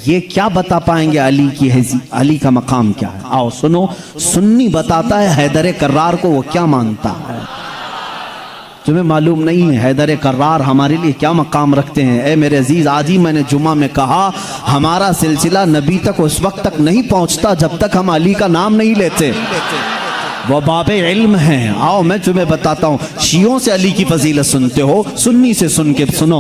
ये क्या बता पाएंगे अली की अली का मकाम क्या है? आओ सुनो, सुन्नी बताता है हैदर कर्रार को वो क्या मानता है। तुम्हें मालूम नहीं है हैदर कर्रार हमारे लिए क्या मकाम रखते हैं। ए मेरे अजीज, आज ही मैंने जुमा में कहा हमारा सिलसिला नबी तक उस वक्त तक नहीं पहुंचता जब तक हम अली का नाम नहीं लेते। वो बाबे इल्म हैं। आओ मैं तुम्हें बताता हूँ, शियों से अली की फजीलत सुनते हो, सुन्नी से सुन के सुनो।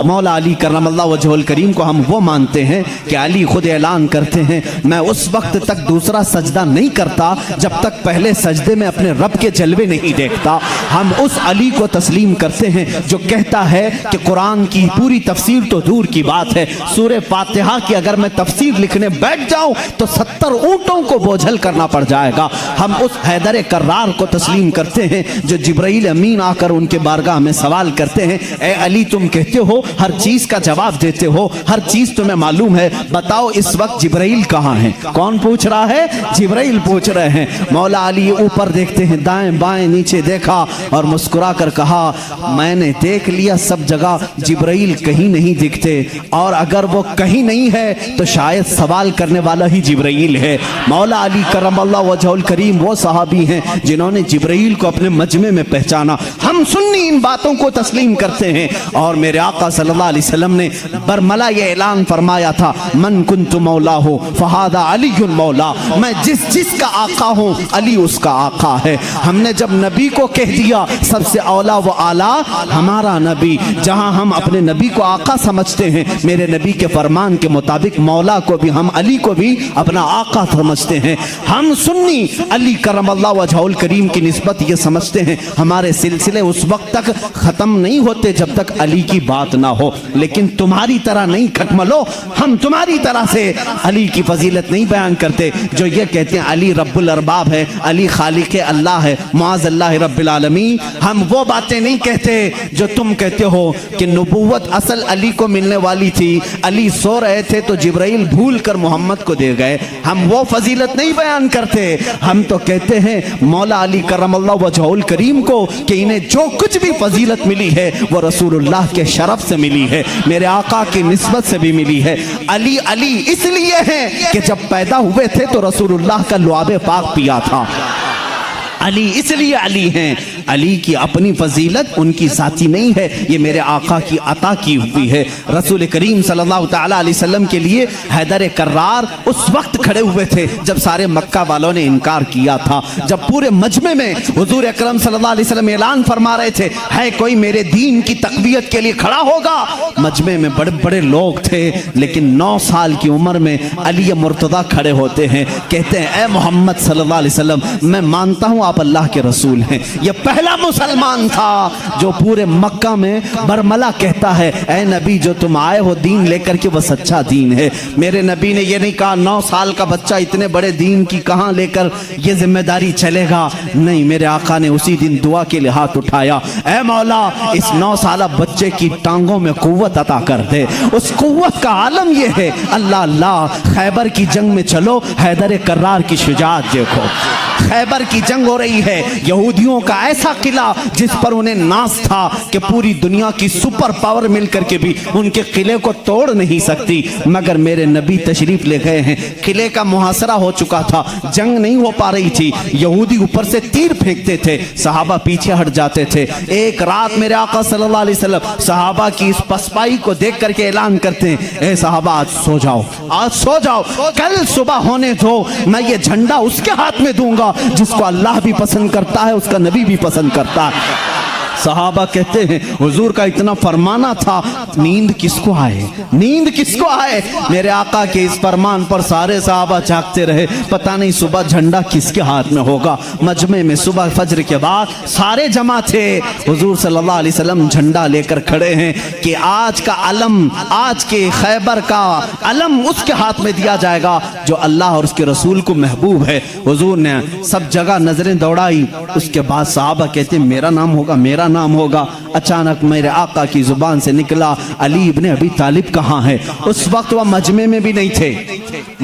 मौला अली करमल्लाह वजहुल करीम को हम वो मानते हैं कि अली खुद ऐलान करते हैं मैं उस वक्त तक दूसरा सजदा नहीं करता जब तक पहले सजदे में अपने रब के जलवे नहीं देखता। हम उस अली को तस्लीम करते हैं जो कहता है कि कुरान की पूरी तफसीर तो दूर की बात है, सूरह फातिहा की अगर मैं तफसीर लिखने बैठ जाऊं तो 70 ऊंटों को बोझल करना पड़ जाएगा। हम उस हैदर कर्रार को तस्लीम करते हैं जो जिब्राइल अमीन आकर उनके बारगाह में सवाल करते हैं, ए अली तुम कहते हो हर चीज का जवाब देते हो, हर चीज तुम्हें मालूम है, बताओ इस वक्त जिब्राइल कहाँ है? कौन पूछ रहा है? जिब्राइल पूछ रहे हैं। मौला अली ऊपर देखते हैं, दाएं बाएं नीचे देखा और मुस्कुरा कर कहा मैंने देख लिया सब जगह जिब्राइल कहीं नहीं दिखते, और अगर वो कहीं नहीं है तो शायद सवाल करने वाला ही जिब्राइल है। मौला अली करमल्लाह वजहुल करीम वो सहाबी हैं जिन्होंने जिब्राइल को अपने मजमे में पहचाना। हम सुन्नी इन बातों को तस्लीम करते हैं। और मेरे आका सल्लल्लाहु अलैहि वसल्लम ने बरमला ये ऐलान फरमाया था, मन कुन्तु मौला हो फहादा अलीयुन मौला, मैं जिसका आका हूँ अली उसका आका है। हमने जब नबी को कह दिया सबसे औला व आला हमारा नबी, जहाँ हम अपने नबी को आका समझते हैं, मेरे नबी के फरमान के मुताबिक मौला को भी हम अली को भी अपना आका समझते हैं। हम सुन्नी अली करमल्लाह वजहुल करीम की निस्बत ये समझते हैं हमारे सिलसिले उस वक्त तक खत्म नहीं होते जब तक अली की बात ना हो। लेकिन तुम्हारी तरह नहीं खटमलो, हम तुम्हारी तरह से अली की फजीलत नहीं बयान करते जो ये कहते हैं अली रब्बुल अरबाब है, अली खालिक अल्लाह है, मुआज़ अल्लाह रब्बिल आलमीन। हम वो बातें नहीं कहते जो तुम कहते हो कि नबूवत असल अली को मिलने वाली थी, अली सो रहे थे तो जिब्राइल भूल कर मोहम्मद को दे गए। हम वो फजीलत नहीं बयान करते। हम तो कहते हैं मौला अली करमल्लाह वजहुल करीम को कि इन्हें जो कुछ भी फजीलत मिली है वो रसूलुल्लाह के शरफ से मिली है, मेरे आका की निस्बत से भी मिली है। अली अली इसलिए है कि जब पैदा हुए थे तो रसूलुल्लाह का लुआबे पाक पिया था। अली इसलिए अली हैं। अली की अपनी फजीलत उनकी जाती नहीं है, ये मेरे आका की अता की हुई है। रसूल करीम सल्लल्लाहु तआला अलैहि वसल्लम के लिए हैदर कर्रार उस वक्त खड़े हुए थे जब सारे मक्का वालों ने इनकार किया था, जब पूरे मजमे में हुजूर अकरम सल्लल्लाहु अलैहि वसल्लम ऐलान फरमा रहे थे है कोई मेरे दीन की तकवीयत के लिए खड़ा होगा। मजमे में बड़े बड़े लोग थे, लेकिन 9 साल की उम्र में अली मुर्तदा खड़े होते हैं, कहते हैं ए मोहम्मद सल्लल्लाहु अलैहि वसल्लम मैं मानता हूँ आप अल्लाह के रसूल हैं। यह पहला मुसलमान था जो पूरे मक्का में बरमला कहता है ए नबी जो तुम आए हो दीन लेकर के वह सच्चा दीन है। मेरे नबी ने यह नहीं कहा 9 साल का बच्चा इतने बड़े दीन की कहां लेकर यह जिम्मेदारी चलेगा, नहीं, मेरे आका ने उसी दिन दुआ के लिए हाथ उठाया, ए मौला इस 9 साल बच्चे की टांगों में कुव्वत अता कर दे। उस कुव्वत का आलम यह है, अल्लाह अल्लाह, खैबर की जंग में चलो, हैदर कर्रार की शुजाअत देखो। खैबर की जंग हो रही है, यहूदियों का ऐसा किला जिस पर उन्हें नाज था कि पूरी दुनिया की सुपर पावर मिलकर के भी उनके किले को तोड़ नहीं सकती, मगर मेरे नबी तशरीफ ले गए हैं। किले का मुहासरा हो चुका था, जंग नहीं हो पा रही थी, यहूदी ऊपर से तीर फेंकते थे, सहाबा पीछे हट जाते थे। एक रात मेरे आका सल्लल्लाहु अलैहि वसल्लम सहाबा की इस पसपाई को देख करके ऐलान करते हैं, ए सहाबा आज सो जाओ, आज सो जाओ, कल सुबह होने दो, मैं ये झंडा उसके हाथ में दूंगा जिसको अल्लाह भी पसंद करता है, उसका नबी भी पसंद करता है। सहाबा कहते हैं हुजूर का इतना फरमाना था, नींद किसको आए, नींद किसको आए। मेरे आका के इस फरमान पर सारे सहाबा जागते रहे, पता नहीं सुबह झंडा किसके हाथ में होगा। मजमे में सुबह फजर के बाद सारे जमा थे, हुजूर सल्लल्लाहु अलैहि वसल्लम झंडा लेकर खड़े हैं कि आज का अलम, आज के खैबर का अलम उसके हाथ में दिया जाएगा जो अल्लाह और उसके रसूल को महबूब है। हुजूर ने सब जगह नजरें दौड़ाई, उसके बाद सहाबा कहते मेरा नाम होगा, मेरा नाम होगा। अचानक मेरे आका की जुबान से निकला, अली इब्ने अबी तालिब कहाँ है? उस वक्त वह मजमे में भी नहीं थे,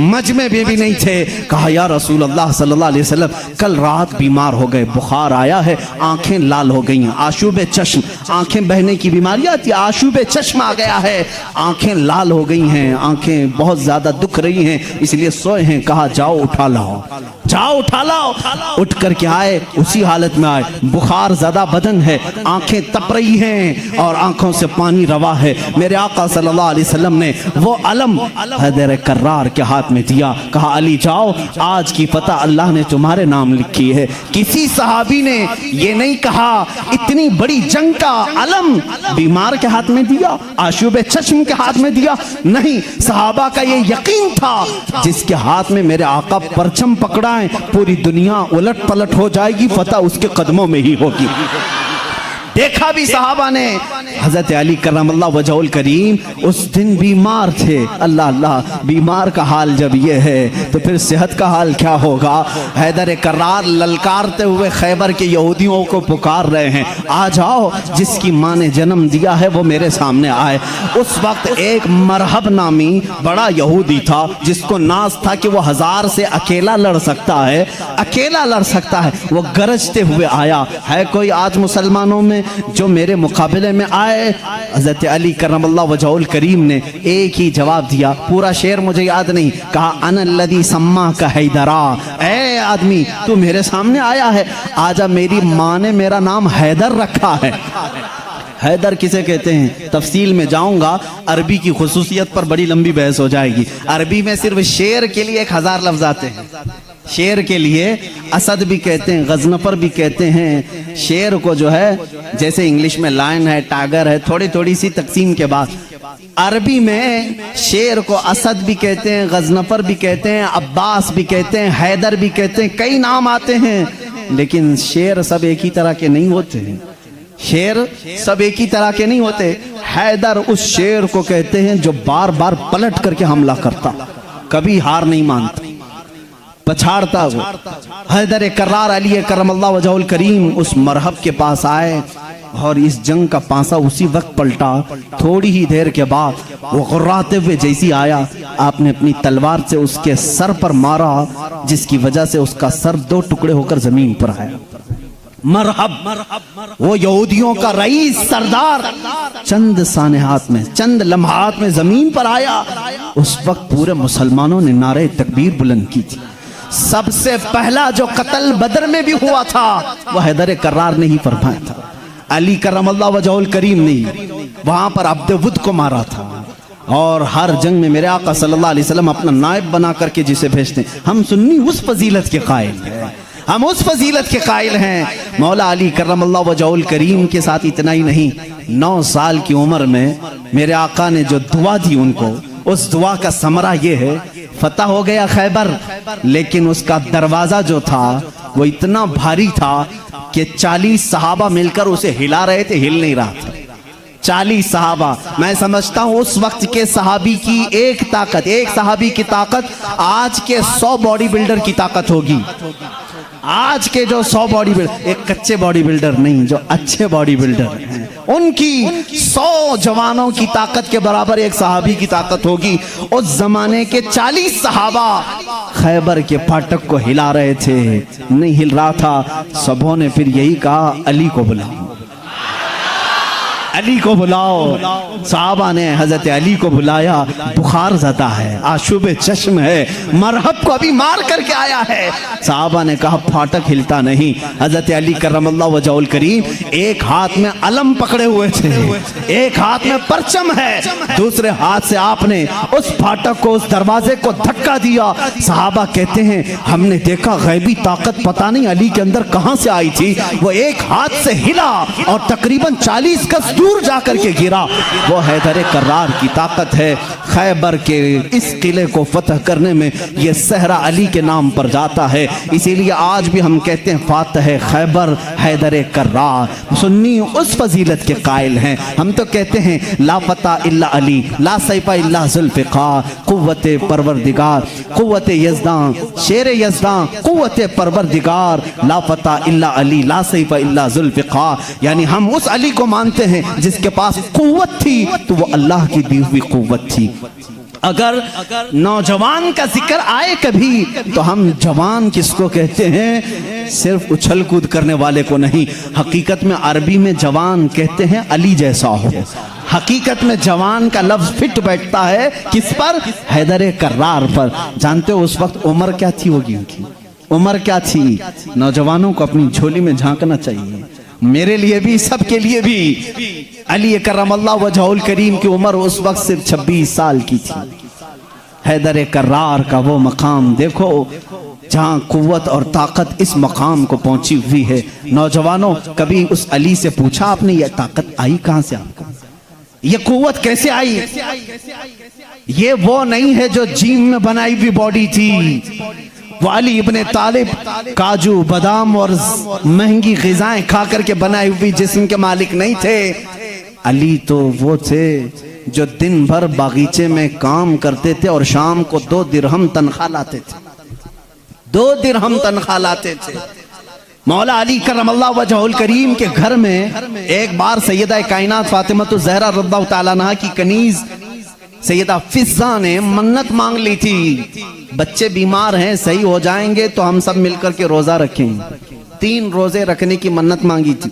मजमे में भी नहीं थे। कहा या रसूल अल्लाह सल्लल्लाहु अलैहि वसल्लम, कल रात बीमार हो गए, बुखार आया है, आंखें लाल हो गई हैं, आशूब चश्म, आंखें बहने की बीमारी आती है, आशूब चश्म आ गया है, आंखें लाल हो गई हैं, आंखें बहुत ज्यादा दुख रही हैं, इसलिए सोए हैं। कहा जाओ उठा लाओ, जाओ उठा लाओ। उठ करके आए, उसी हालत में आए, बुखार ज्यादा बदन है, आंखें तप रही हैं और आंखों से पानी रवा है। मेरे आका सल्लल्लाहु अलैहि वसल्लम ने वो अलम हैदर कर्रार के हाथ में दिया। कहा अली जाओ, आज की फतह अल्लाह ने तुम्हारे नाम लिखी है। किसी सहाबी ने ये नहीं कहा इतनी बड़ी जंग का अलम बीमार के हाथ में दिया, आशूब चश्म के हाथ में दिया, नहीं। सहाबा का ये यकीन था जिसके हाथ में मेरे आका परचम पकड़ा है, पूरी दुनिया उलट पलट हो जाएगी, फतह उसके कदमों में ही होगी। देखा भी सहाबा ने। हजरत अली करमल्लाहु वजहुल करीम उस दिन बीमार थे। अल्लाह अल्लाह, बीमार का हाल जब ये है तो फिर सेहत का हाल क्या होगा। हैदर कर्रार ललकारते हुए खैबर के यहूदियों को पुकार रहे हैं, आ जाओ, जिसकी माँ ने जन्म दिया है वो मेरे सामने आए। उस वक्त एक मरहब नामी बड़ा यहूदी था जिसको नाज था कि वो 1000 से अकेला लड़ सकता है, अकेला लड़ सकता है। वो गरजते हुए आया, है कोई आज मुसलमानों में जो मेरे मुकाबले में आए? हज़रत अली करमल्लाहु वजहुल करीम ने एक ही जवाब दिया, पूरा शेर मुझे याद नहीं, कहा अनल्लज़ी सम्मा का हैदरा, ऐ आदमी तू मेरे सामने आया है, आजा, मेरी माँ ने मेरा नाम हैदर रखा है। हैदर किसे कहते हैं तफसील में जाऊंगा, अरबी की खुसूसियत पर बड़ी लंबी बहस हो जाएगी। अरबी में सिर्फ शेर के लिए 1000 लफ्ज आते हैं। शेर के लिए असद भी कहते हैं, गजनफर भी कहते हैं। शेर को जो है जैसे इंग्लिश में लायन है, टाइगर है, थोड़ी थोड़ी सी तकसीम के बाद अरबी में शेर को असद भी कहते हैं, गजनफर भी कहते हैं, अब्बास भी कहते हैं, हैदर भी कहते हैं, कई नाम आते हैं। लेकिन शेर सब एक ही तरह के नहीं होते हैं, शेर सब एक ही तरह के नहीं होते। हैदर उस शेर को कहते हैं जो बार बार पलट करके हमला करता, कभी हार नहीं मानता, पछाड़ता वो। हैदर कर्रार अली करमल्लाहु वजहुल करीम उस मरहब के पास आए और इस जंग का पांसा उसी वक्त पलटा। थोड़ी ही देर के बाद वो गुर्राते हुए जैसी आया, आपने अपनी तलवार से उसके सर पर मारा, जिसकी वजह से उसका सर 2 टुकड़े होकर जमीन पर आया। मरहब वो यहूदियों का रईस सरदार चंद सानेहात में, चंद लम्हात में जमीन पर आया। उस वक्त पूरे मुसलमानों ने नारे तकबीर बुलंद की थी। सबसे पहला जो कत्ल बदर में भी हुआ था वह हैदर कर्रार ने ही फरमाया था। अली करमल्लाहु वजहुल करीम ने वहां पर अब्द वुद को मारा था। और हर जंग में मेरे आका सल्लल्लाहु अलैहि वसल्लम अपना नायब बना करके जिसे भेजते हैं। हम सुन्नी उस फजीलत के कायल हैं, हम उस फजीलत के कायल हैं। मौला अली करमल्लाहु वजहुल करीम के साथ इतना ही नहीं, 9 साल की उम्र में मेरे आका ने जो दुआ दी उनको, उस दुआ का समरा ये है, फतह हो गया खैबर, लेकिन उसका दरवाजा जो था वो इतना भारी था कि 40 सहाबा मिलकर उसे हिला रहे थे, हिल नहीं रहा था। 40 सहाबा, मैं समझता हूं उस वक्त के सहाबी की एक ताकत, एक सहाबी की ताकत आज के 100 बॉडी बिल्डर की ताकत होगी। आज के जो 100 बॉडी बिल्डर, एक कच्चे बॉडी बिल्डर नहीं, जो अच्छे बॉडी बिल्डर हैं, उनकी 100 जवानों की ताकत के बराबर एक सहाबी की ताकत होगी। उस जमाने के 40 सहाबा खैबर के फाटक को हिला रहे थे, नहीं हिल रहा था। सबों ने फिर यही कहा, अली को बुलाओ, अली को बुलाओ। साहबा ने हजरत अली को बुलाया। बुखार ज़दा है, आशुब चश्म है, मरहब को अभी मार करके आया है। साहबा ने कहा फाटक हिलता नहीं। हजरत अली करमल्लाहु वजहुल करीम एक हाथ में अलम पकड़े हुए थे, एक हाथ में परचम है, दूसरे हाथ से आपने उस फाटक को, उस दरवाजे को धक्का दिया। साहबा कहते हैं हमने देखा गैबी ताकत पता नहीं अली के अंदर कहां से आई थी, वो एक हाथ से हिला और तकरीबन 40 गज दूर जाकर के गिरा। वो हैदर कर्रार की ताकत है। खैबर के इस किले को फतह करने में ये सहरा अली के नाम पर जाता है। इसीलिए आज भी हम कहते हैं फातह खैबर हैदर कर्रार। सुन्नी उस फजीलत के कायल हैं। हम तो कहते हैं ला फता इल्ला अली, ला सैफा इल्ला जुल्फ़िकार, कुव्वत परवरदिगार, कुव्वत यज़दां, शेर यज़दां, कुव्वत परवरदिगार, ला फता इल्ला अली, ला सैफा इल्ला जुल्फ़िकार। यानी हम उस अली को मानते हैं जिसके पास कुव्वत थी तो वो अल्लाह की दी हुई कुव्वत थी। अगर नौजवान का जिक्र आए कभी तो हम जवान किसको कहते हैं? सिर्फ उछल कूद करने वाले को नहीं, हकीकत में अरबी में जवान कहते हैं अली जैसा हो। हकीकत में जवान का लफ्ज फिट बैठता है किस पर? हैदर कर्रार पर। जानते हो उस वक्त उम्र क्या थी होगी उनकी? उम्र क्या थी? नौजवानों को अपनी झोली में झांकना चाहिए, मेरे लिए भी, सबके लिए भी। अली करमल्लाहु वजहुल करीम की उम्र उस वक्त सिर्फ 26 साल की थी। हैदर कर्रार का वो मकाम देखो जहां कुव्वत और ताकत इस मकाम को पहुंची हुई है। नौजवानों, कभी उस अली से पूछा आपने ये ताकत आई कहां से आपको? ये कुव्वत कैसे आई? ये वो नहीं है जो जिम में बनाई हुई बॉडी थी। वो अली इब्ने तालिब काजू बादाम और महंगी ग़िज़ाएं खा करके बनाई हुई जिस्म के मालिक नहीं थे। अली तो वो थे जो दिन भर बागीचे में काम करते थे और शाम को 2 दिरहम तनख्वाह लाते थे। 2 दिरहम तनख्वाह लाते थे। मौला अली करमल्लाहु वजहुल करीम के घर में एक बार सैयदा कायनात फातिमा ज़हरा रज़ियल्लाहु ताला अन्हा की कनीज सैयदा फिज़्ज़ा ने मन्नत मांग ली थी, बच्चे बीमार हैं, सही हो जाएंगे तो हम सब मिलकर के रोजा रखें। 3 रोजे रखने की मन्नत मांगी थी,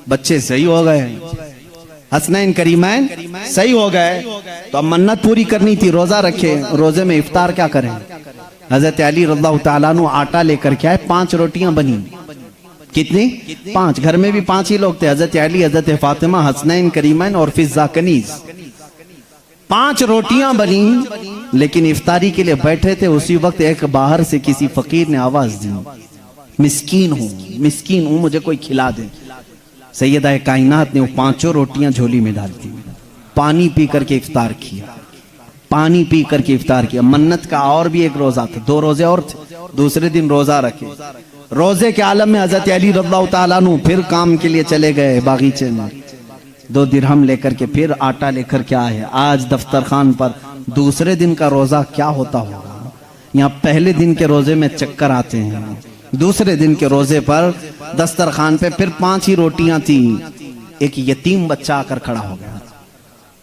बच्चे सही हो गए, हसनैन करीमैन सही हो गए, तो अब मन्नत पूरी करनी थी, रोजा रखे। रोजे में इफ्तार क्या करें? हजरत अली रज़ियल्लाहु ताला अन्हु आटा लेकर के आए, 5 रोटियां बनी। कितनी? 5। घर में भी 5 ही लोग थे, हजरत अली, हजरत फातिमा, हसनैन करीमैन और फिज़्ज़ा कनीज। 5 रोटियां बनी, लेकिन इफ्तारी के लिए बैठे थे। उसी वक्त एक बाहर से किसी फकीर ने आवाज दी, मिस्कीन हूं, मुझे कोई खिला दे। सैयदा कायनात ने वो 5 रोटियां झोली में डाल दी, पानी पी करके इफ्तार किया, पानी पी करके इफ्तार किया। मन्नत का और भी एक रोजा था, 2 रोजे और थे, दूसरे दिन रोजा रखे। रोजे के आलम में हजरत अली रज़ियल्लाहु ताला अन्हु फिर काम के लिए चले गए बागीचे में, 2 दिरहम लेकर के फिर आटा लेकर के आए। आज दफ्तर खान पर दूसरे दिन का रोजा क्या होता होगा? यहाँ पहले दिन के रोजे में चक्कर आते हैं, दूसरे दिन के रोजे पर दस्तरखान पे फिर 5 ही रोटियां थी। एक यतीम बच्चा आकर खड़ा हो गया,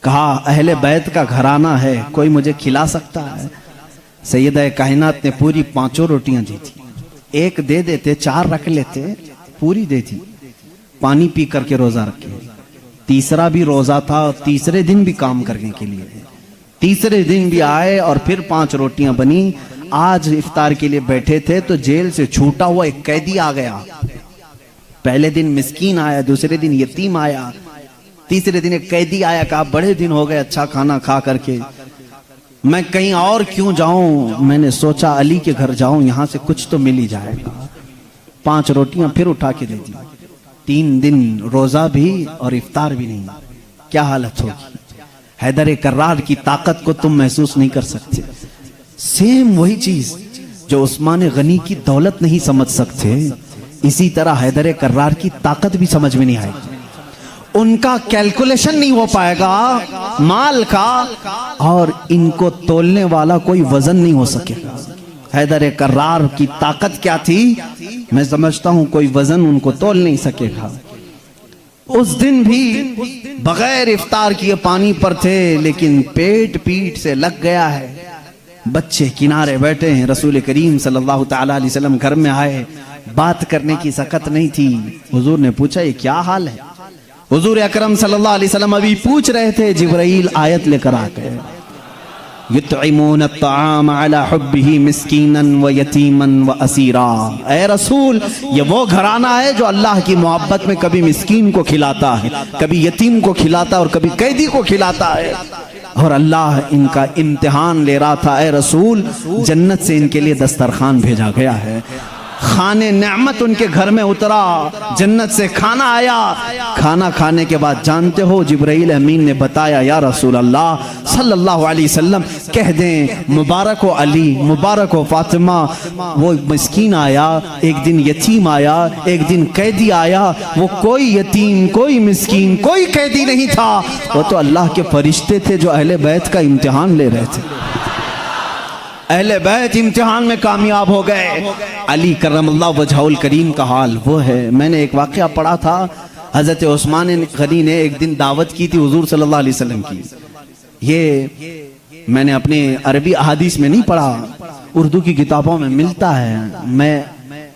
कहा अहले बैत का घराना है, कोई मुझे खिला सकता है? सैयदा कायनात ने पूरी 5 रोटियां दी थी, एक दे देते, 4 रख लेते, पूरी दे दी। पानी पी करके रोजा रखे। तीसरा भी रोजा था, तीसरे दिन भी काम करने के लिए, तीसरे दिन भी आए और फिर 5 रोटियां बनी। आज इफ्तार के लिए बैठे थे तो जेल से छूटा हुआ एक कैदी आ गया। पहले दिन मिस्कीन आया, दूसरे दिन यतीम आया, तीसरे दिन एक कैदी आया, कहा बड़े दिन हो गए अच्छा खाना खा करके, मैं कहीं और क्यों जाऊं, मैंने सोचा अली के घर जाऊं, यहां से कुछ तो मिल ही जाएगा। 5 रोटियां फिर उठा के दे दी। 3 दिन रोजा भी और इफ्तार भी नहीं। क्या हालत होगी? हैदर कर्रार की ताकत को तुम महसूस नहीं कर सकते। सेम वही चीज जो उस्मान गनी की दौलत नहीं समझ सकते, इसी तरह हैदर कर्रार की ताकत भी समझ में नहीं आएगी। उनका कैलकुलेशन नहीं हो पाएगा माल का, और इनको तोलने वाला कोई वजन नहीं हो सकेगा। हैदर कर्रार की ताकत क्या थी, मैं समझता हूं कोई वजन उनको तोल नहीं सकेगा। उस दिन भी बगैर इफ्तार किए पानी पर थे, लेकिन पेट पीठ से लग गया है। बच्चे किनारे बैठे हैं, रसूल करीम सल्लल्लाहु ताला अलैहि वसल्लम घर में आए, बात करने की सकत नहीं थी। हुजूर ने पूछा ये क्या हाल है? हुजूर अकरम सल्लल्लाहु अलैहि वसल्लम अभी पूछ रहे थे, जिब्राइल आयत लेकर आ गए, युतइमून अत्ताम अला हुब्बिही मिस्कीनन व यतीमन व असीरा। ऐ रसूल, ये वो घराना है जो अल्लाह की मोहब्बत में कभी मिस्कीन को खिलाता है, कभी यतीम को खिलाता है और कभी कैदी को खिलाता है। और अल्लाह इनका इम्तिहान ले रहा था। ऐ रसूल, जन्नत से इनके लिए दस्तरखान भेजा गया है। खाने नेमत उनके घर में उतरा, जन्नत से खाना आया। खाना खाने के बाद जानते हो जिब्राइल अमीन ने बताया, या रसूल अल्लाह सल्लल्लाहु अलैहि वसल्लम कह दें मुबारक हो अली, मुबारक हो फातिमा, वो मिस्कीन आया एक दिन, यतीम आया एक दिन, कैदी आया, वो कोई यतीम कोई मिस्कीन कोई कैदी नहीं था, वो तो अल्लाह के फरिश्ते थे जो अहले बैत का इम्तिहान ले रहे थे। अहले बैत इम्तिहान में कामयाब हो गए। अली करमल्लाहु वजहुल करीम का हाल वो है। मैंने एक वाक़या पढ़ा था, हज़रत उस्मान गनी ने एक दिन दावत की थी हुजूर सल्लल्लाहु अलैहि वसल्लम की। ये मैंने अपने अरबी अहादीस में नहीं पढ़ा, उर्दू की किताबों में मिलता है। मैं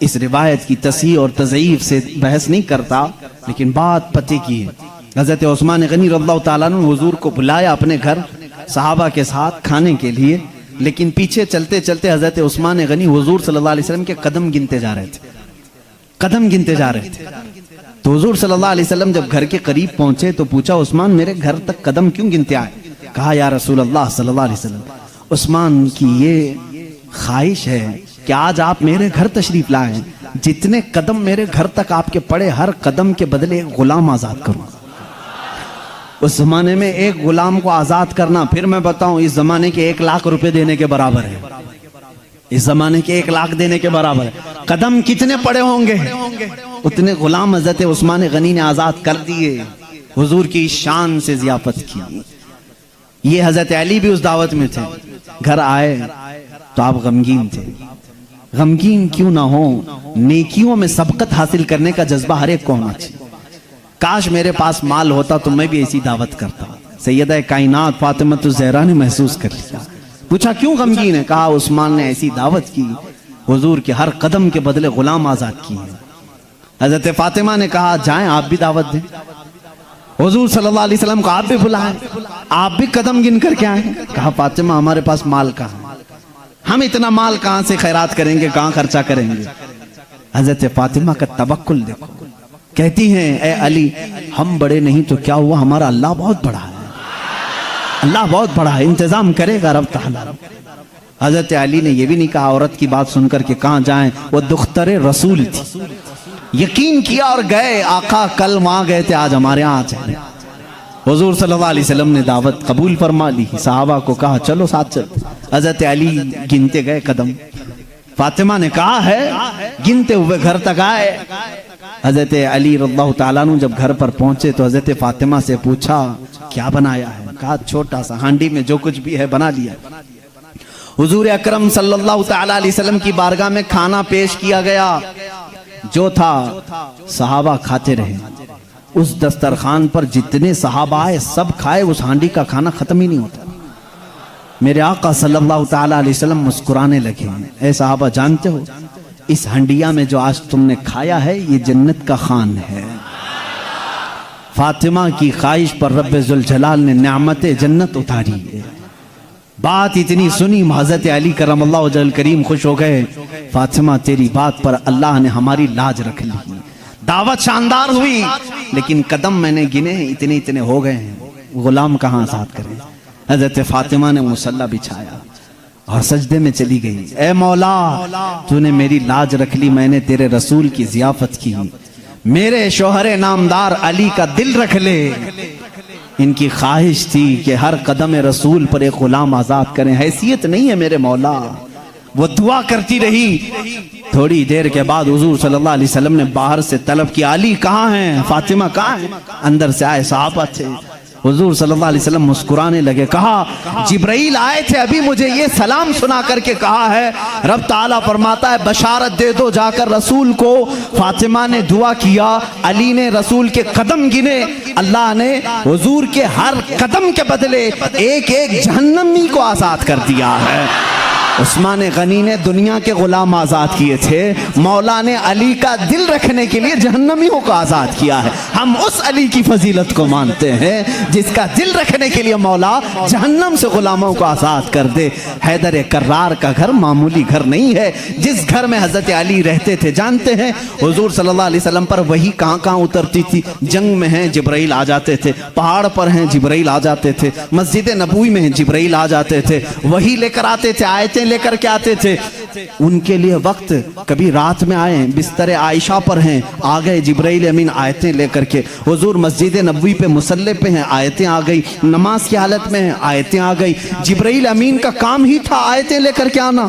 इस रिवायत की तस्हीह और तज़ईफ से बहस नहीं करता, लेकिन बात पते की है। हज़रत उस्मान गनी रज़ियल्लाहु ताला अन्हु हुजूर को बुलाया अपने घर सहाबा के साथ खाने के लिए, लेकिन पीछे चलते चलते हज़रत उस्मान गनी हुजूर सल्लल्लाहु अलैहि वसल्लम के कदम गिनते जा रहे थे, कदम गिनते जा रहे थे। तो हुजूर सल्लल्लाहु अलैहि वसल्लम जब घर के करीब पहुंचे तो पूछा, उस्मान मेरे घर तक कदम क्यों गिनते आए? कहा, या रसूल अल्लाह सल्लल्लाहु अलैहि वसल्लम, उस्मान की ये ख्वाहिश है कि आज आप मेरे घर तशरीफ लाएं, जितने कदम मेरे घर तक आपके पड़े हर कदम के बदले एक गुलाम आजाद करूं। उस जमाने में एक गुलाम को आजाद करना, फिर मैं बताऊं, इस जमाने के 1 लाख रुपए देने के बराबर है। इस जमाने के 1 लाख देने के बराबर है। कदम कितने पड़े होंगे, उतने गुलाम हज़रत उस्मान गनी ने आजाद कर दिए। हुजूर की शान से जियाफत की। ये हज़रत अली भी उस दावत में थे। घर आए तो आप गमगीन थे। गमगीन क्यों ना हो, नेकियों में सबकत हासिल करने का जज्बा हर एक को होना चाहिए। काश मेरे पास माल होता तो मैं भी ऐसी दावत करता। सैयदा कायनात फातिमा ज़हरा ने महसूस कर लिया। पूछा, क्यों गमगीन है? कहा, उस्मान ने ऐसी दावत की, हुजूर के हर कदम के बदले गुलाम आजाद किए। हजरत फातिमा ने कहा, जाएं आप भी दावत दें। हुजूर सल्लल्लाहु अलैहि वसल्लम को आप भी बुलाएं, आप भी कदम गिन करके आए। कहा, फातिमा हमारे पास माल कहाँ, हम इतना माल कहाँ से खैरात करेंगे, कहाँ खर्चा करेंगे। हजरत फातिमा का तवक्कुल देखो, कहती हैं, ए अली हम बड़े नहीं तो क्या हुआ, हमारा अल्लाह बहुत बड़ा है, अल्लाह बहुत बड़ा है, इंतजाम करेगा रब ताला। हजरत अली ने यह भी नहीं कहा औरत की बात सुनकर के कहाँ जाएं, वो दुख्तरे रसूल थी, यकीन किया और गए। आका कल वहां गए थे, आज हमारे यहाँ आ जाए। हुजूर सल्लल्लाहु अलैहि वसल्लम ने दावत कबूल फरमा ली। सहाबा को कहा, चलो साथ चल। हजरत अली गिनते गए कदम। फातिमा ने कहा है, गिनते हुए घर तक आए। हजरत अली रज़ियल्लाहु ताला अन्हु जब घर पर पहुंचे तो हजरत फातिमा से पूछा, क्या बनाया है? कहा, छोटा सा हांडी में जो कुछ भी है बना लिया। हुजूर अकरम सल्लल्लाहु ताला अलैहि वसल्लम की बारगाह में खाना पेश किया गया। जो था सहाबा खाते रहे। उस दस्तरखान पर जितने सहाबा आए सब खाए, उस हांडी का खाना खत्म ही नहीं होता। मेरे आका सल्लल्लाहु ताला अलैहि वसल्लम मुस्कुराने लगे। ऐ सहाबा, जानते हो इस हंडिया में जो आज तुमने खाया है ये जन्नत का खान है। फातिमा की ख्वाहिश पर रब्बे जुल जलाल ने नेमते जन्नत उतारी है। बात इतनी सुनी, हज़रत अली करमल्लाहु वजहुल करीम खुश हो गए। फातिमा तेरी बात पर अल्लाह ने हमारी लाज रख ली। दावत शानदार हुई, लेकिन कदम मैंने गिने इतने इतने हो गए हैं, गुलाम कहाँ आजाद करें। हज़रत फातिमा ने मुसल्ला बिछाया और सजदे में चली गई। ए मौला, तूने मेरी लाज रख ली, मैंने तेरे रसूल की जियाफत की। मेरे शोहरे नामदार अली का दिल रख ले। इनकी ख्वाहिश थी कि हर कदम रसूल पर एक गुलाम आजाद करें। हैसियत नहीं है मेरे मौला। वो दुआ करती रही। थोड़ी देर के बाद हुजूर सल्लल्लाहु अलैहि वसल्लम ने बाहर से तलब किया, अली कहाँ हैं, फातिमा कहाँ हैं? अंदर से आए सहाबा थे। हुजूर सल्लल्लाहु अलैहि वसल्लम मुस्कुराने लगे। कहा, जिब्राइल आए थे, अभी मुझे ये सलाम सुना करके कहा है, रब ताला फरमाता है बशारत दे दो जाकर रसूल को। फातिमा ने दुआ किया, अली ने रसूल के कदम गिने, अल्लाह ने हुजूर के हर कदम के बदले एक एक जहन्नमी को आजाद कर दिया है। उस्मान गनी ने दुनिया के गुलाम आजाद किए थे, मौला ने अली का दिल रखने के लिए जहन्नमियों को आजाद किया है। हम उस अली की फजीलत को मानते हैं जिसका दिल रखने के लिए मौला जहन्नम से गुलामों को आजाद कर दे। हैदर कर्रार का घर मामूली घर नहीं है। जिस घर में हजरत अली रहते थे, जानते हैं हुजूर सल्लल्लाहु अलैहि वसल्लम पर वही कहाँ कहाँ उतरती थी। जंग में हैं जिब्राइल आ जाते थे, पहाड़ पर हैं जिब्राइल आ जाते थे, मस्जिद नबवी में हैं जिब्राइल आ जाते थे, वही लेकर आते थे, आयतें लेकर के आते थे। उनके लिए वक्त कभी रात में आए, बिस्तर आयशा पर हैं, आ गए जिब्राइल अमीन आयतें लेकर के। हुजूर मस्जिद नबवी पे मुसल्ले पे हैं, आयतें आ गई। नमाज की हालत में हैं, आयतें आ गई। जिब्राइल अमीन का काम ही था आयतें लेकर के आना।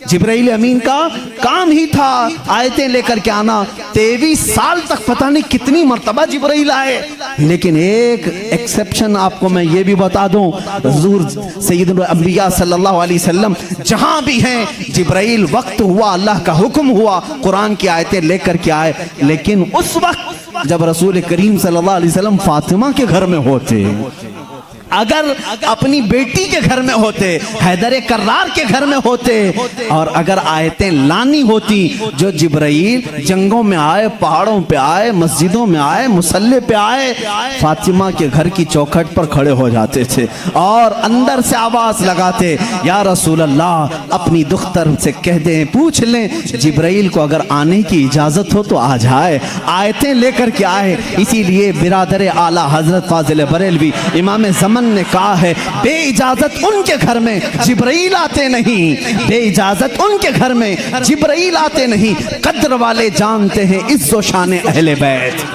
जिब्राइल अमीन का काम ही था आयतें लेकर के आना। 23 साल तक पता नहीं कितनी मर्तबा जिब्राइल आए, लेकिन एक एक्सेप्शन आपको मैं ये भी बता दूं, हुजूर सैयदुल अंबिया सल्लल्लाहु अलैहि वसल्लम जहां भी हैं, जिब्राइल वक्त हुआ, अल्लाह का हुक्म हुआ, कुरान की आयतें लेकर के आए। लेकिन उस वक्त जब रसूल करीम सल्लल्लाहु अलैहि वसल्लम फातिमा के घर में होते, अगर अपनी बेटी के घर में होते, हैदर कर्रार के घर में होते, और अगर आयतें लानी होती, जो जिब्राइल जंगों में आए, पहाड़ों पे आए, मस्जिदों में आए, मुसल्ले पे आए, फातिमा के घर की चौखट पर खड़े हो जाते थे और अंदर से आवाज लगाते, या रसूल अल्लाह, अपनी दुख्तर से कह दें, पूछ लें जिब्राइल को अगर आने की इजाजत हो तो आ जाए, आयतें लेकर के आए। इसीलिए बिरादर आला हजरत फाजिल बरेलवी इमाम ज़मान ने कहा है, बेइजाजत उनके घर में जिब्राइल आते नहीं, बेइजाजत उनके घर में जिब्राइल आते नहीं। कद्र वाले जानते हैं इज्जो शान अहले बैत।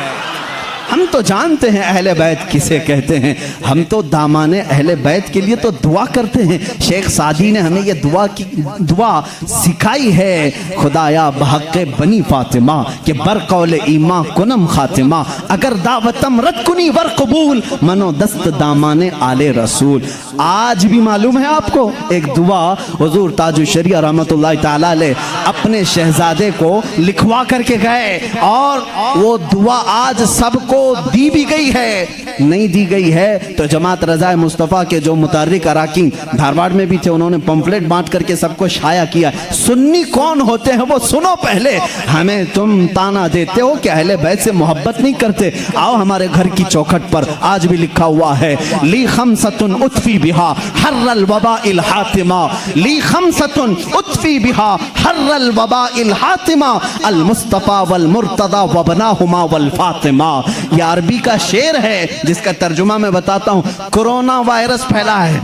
हम तो जानते हैं अहले बैत किसे कहते हैं, हम तो दामाने अहले बैत के लिए तो दुआ करते हैं। शेख सादी ने हमें ये दुआ सिखाई है, खुदाया बहक़ बनी फातिमा के बरकौल ईमा कुनम खातिमा, अगर दावतम रद कुनी वर कबूल, मनो दस्त दामाने आले रसूल। आज भी मालूम है आपको, एक दुआ हुजूर ताजुल शरिया रहमतुल्लाह तआला अलैह अपने शहजादे को लिखवा करके गए, और वो दुआ आज सबको दी भी गई है, नहीं दी गई है तो जमात रज़ाए मुस्तफ़ा के जो मुतारिक अराकीन धारवाड़ में भी थे, उन्होंने पंफलेट बांट करके सबको शाया किया। सुन्नी कौन होते हैं वो सुनो पहले। हमें तुम ताना देते हो कि अहले बैत से मोहब्बत नहीं करते, आओ हमारे घर की चौखट पर आज भी लिखा हुआ है, ली खमसतुन उतफी बिहा हर्रल वबा इल हातिमा, ली खमसतुन उतफी बिहा हर्रल वबा इल हातिमा, अल मुस्तफ़ा वल मुर्तदा वबनाहुमा वल फातिमा। यह अरबी का शेर है जिसका तर्जुमा मैं बताता हूं। कोरोना वायरस फैला है,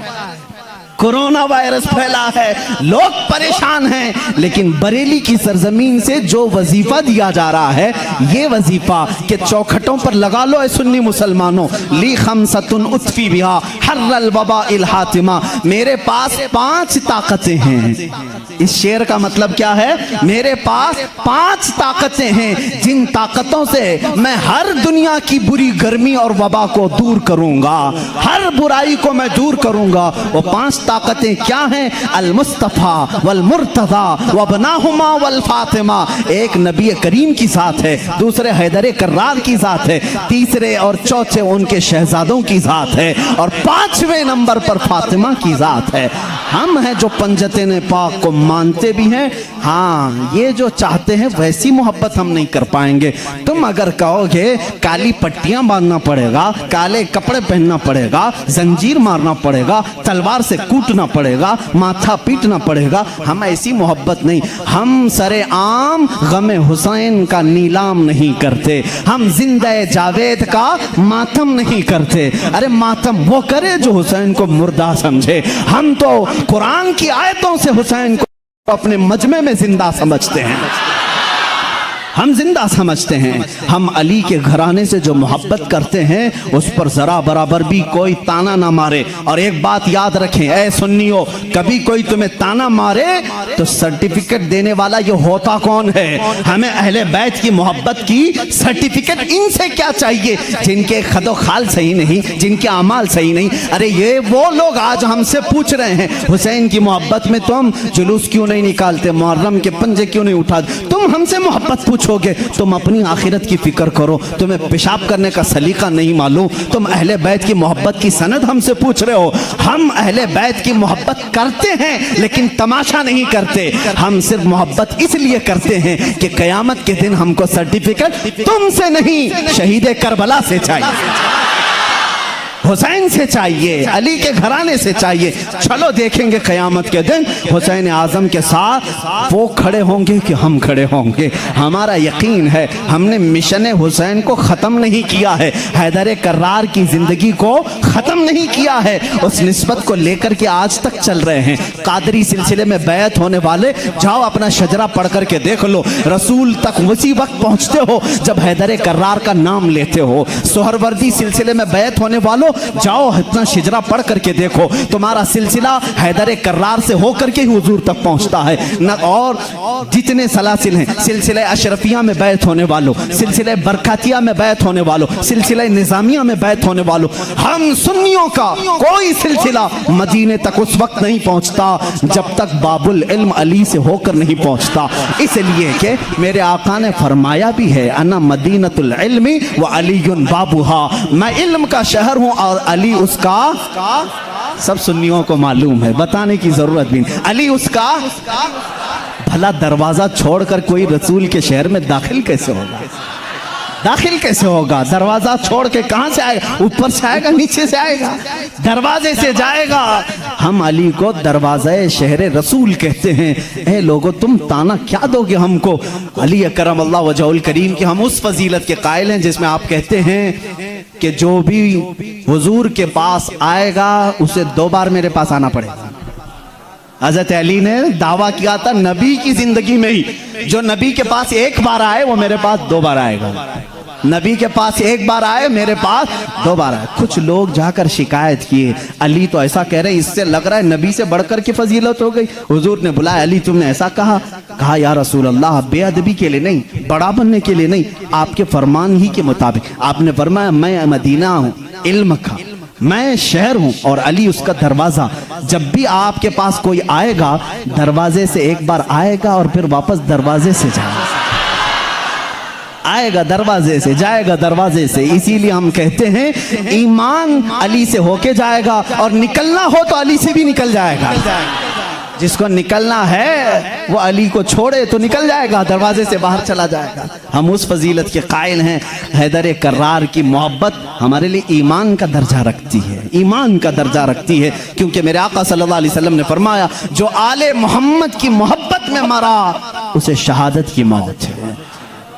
कोरोना वायरस फैला है, लोग परेशान हैं, लेकिन बरेली की सरजमीन से जो वजीफा दिया जा रहा है, ये वजीफा के चौखटों पर लगा लो ऐ सुन्नी मुसलमानों, ली खमसतुन उतफी बिहा हर्रल वबा इल हातिमा, मेरे पास 5 ताकतें हैं। इस शेर का मतलब क्या है? मेरे पास 5 ताकतें हैं, जिन ताकतों से मैं हर दुनिया की बुरी गर्मी और वबा को दूर करूंगा, हर बुराई को मैं दूर करूंगा। वो 5 ताकतें क्या हैं? अल मुस्तफ़ा वल मुर्तज़ा वबनाहुमा वल फातिमा। एक नबी करीम की ज़ात है, दूसरे हैदर कर्रार की ज़ात है, तीसरे और चौथे उनके शहजादों की ज़ात है, और 5वें नंबर पर फातिमा की ज़ात है। हम हैं जो पंजतन पाक को मानते भी हैं, हाँ ये जो चाहते हैं वैसी मोहब्बत हम नहीं कर पाएंगे। तुम अगर कहोगे काली पट्टियां बांधना पड़ेगा, काले कपड़े पहनना पड़ेगा, जंजीर मारना पड़ेगा, तलवार से कूटना पड़ेगा, माथा पीटना पड़ेगा, हम ऐसी मोहब्बत नहीं। हम सरे आम गमे हुसैन का नीलाम नहीं करते, हम जिंदा जावेद का मातम नहीं करते। अरे मातम वो करे जो हुसैन को मुर्दा समझे, हम तो कुरान की आयतों से हुसैन को अपने मजमे में जिंदा समझते हैं, हम जिंदा समझते हैं। हम अली के घराने से जो मोहब्बत करते हैं उस पर जरा बराबर भी कोई ताना ना मारे। और एक बात याद रखें ऐ सुन्नियों, कभी कोई तुम्हें ताना मारे तो सर्टिफिकेट देने वाला ये होता कौन है? हमें अहले बैत की मोहब्बत की सर्टिफिकेट इनसे क्या चाहिए जिनके खदो खाल सही नहीं, जिनके अमाल सही नहीं। अरे ये वो लोग आज हमसे पूछ रहे हैं हुसैन की मोहब्बत में तुम जुलूस क्यों नहीं निकालते, मुहर्रम के पंजे क्यों नहीं उठाते। तुम हमसे मोहब्बत पूछोगे, तुम अपनी आखिरत की फिक्र करो। तुम्हें पेशाब करने का सलीका नहीं मालूम, तुम अहले बैत की मोहब्बत की सनद हमसे पूछ रहे हो। हम अहले बैत की मोहब्बत करते हैं लेकिन तमाशा नहीं करते, हम सिर्फ मोहब्बत इसलिए करते हैं कि कयामत के दिन हमको सर्टिफिकेट तुमसे नहीं शहीद करबला से चाहिए। हुसैन से चाहिए, अली के घराने से चाहिए। चलो देखेंगे क़यामत के दिन हुसैन आज़म के साथ वो खड़े होंगे कि हम खड़े होंगे। हमारा यकीन है, हमने मिशन हुसैन को ख़त्म नहीं किया है, हैदर कर्रार की ज़िंदगी को ख़त्म नहीं किया है, उस निस्बत को लेकर के आज तक चल रहे हैं। कादरी सिलसिले में बैत होने वाले जाओ अपना शजरा पढ़ करके देख लो, रसूल तक उसी वक्त पहुँचते हो जब हैदर कर्रार का नाम लेते हो। सोहरवर्दी सिलसिले में बैत होने वालों जाओ अपना शजरा पढ़ करके देखो, तुम्हारा सिलसिला हैदर कर्रार से होकर के ही हुजूर तक पहुंचता है न। और जितने सलासिल हैं, सिलसिला अशरफिया में बैत होने वालों, सिलसिला बरकातिया में बैत होने वालों, सिलसिला निजामिया में बैत होने वालों, हम सुन्नियों का कोई सिलसिला मदीने तक उस वक्त नहीं पहुंचता जब तक बाबुल इल्म अली से होकर नहीं पहुंचता। इसलिए कि मेरे आका ने फरमाया भी है, अन्ना मदीनतुल इल्मी व अलीयुन बाबुहा, मैं इल्म का शहर हूं और अली उसका। सब सुन्नियों को मालूम है, बताने की जरूरत भी नहीं। अली उसका। भला दरवाजा छोड़कर कोई रसूल के शहर में दाखिल कैसे होगा? दाखिल कैसे होगा? दरवाजा छोड़ के कहां से आएगा? ऊपर से आएगा, नीचे से आएगा, दरवाजे से जाएगा। हम अली को दरवाज़े शहर रसूल कहते हैं। ए लोगों, तुम ताना क्या दोगे हमको? अली अकरम अल्लाह वजहुल करीम की हम उस फजीलत के कायल हैं जिसमें आप कहते हैं कि जो भी हुजूर के पास आएगा उसे 2 बार मेरे पास आना पड़ेगा। हज़रत अली ने दावा किया था नबी की जिंदगी में ही, जो नबी के पास 1 बार आए वो मेरे पास 2 बार आएगा। नबी के पास 1 बार आए, मेरे पास 2 बार आए। कुछ लोग जाकर शिकायत किए, अली तो ऐसा कह रहे, इससे लग रहा है नबी से बढ़कर की फजीलत हो गई। हुजूर ने बुलाया, अली तुमने ऐसा कहा या रसूल अल्लाह, बेअदबी के लिए नहीं, बड़ा बनने के लिए नहीं, आपके फरमान ही के मुताबिक। आपने फरमाया मैं मदीना हूँ इल्म का, मैं शहर हूं और अली उसका दरवाजा। जब भी आपके पास कोई आएगा दरवाजे से 1 बार आएगा और फिर वापस दरवाजे से जाएगा, आएगा दरवाजे से, जाएगा दरवाजे से। इसीलिए हम कहते हैं ईमान अली से होके जाएगा और निकलना हो तो अली से भी निकल जाएगा। जिसको निकलना है वो अली को छोड़े तो निकल जाएगा, दरवाजे से बाहर चला जाएगा। हम उस फजीलत के कायल हैं। हैदर कर्रार की मोहब्बत हमारे लिए ईमान का दर्जा रखती है, ईमान का दर्जा रखती है, क्योंकि मेरे आका सल्लल्लाहु अलैहि वसल्लम ने फरमाया जो आले मोहम्मद की मोहब्बत में मरा उसे शहादत की मौत है।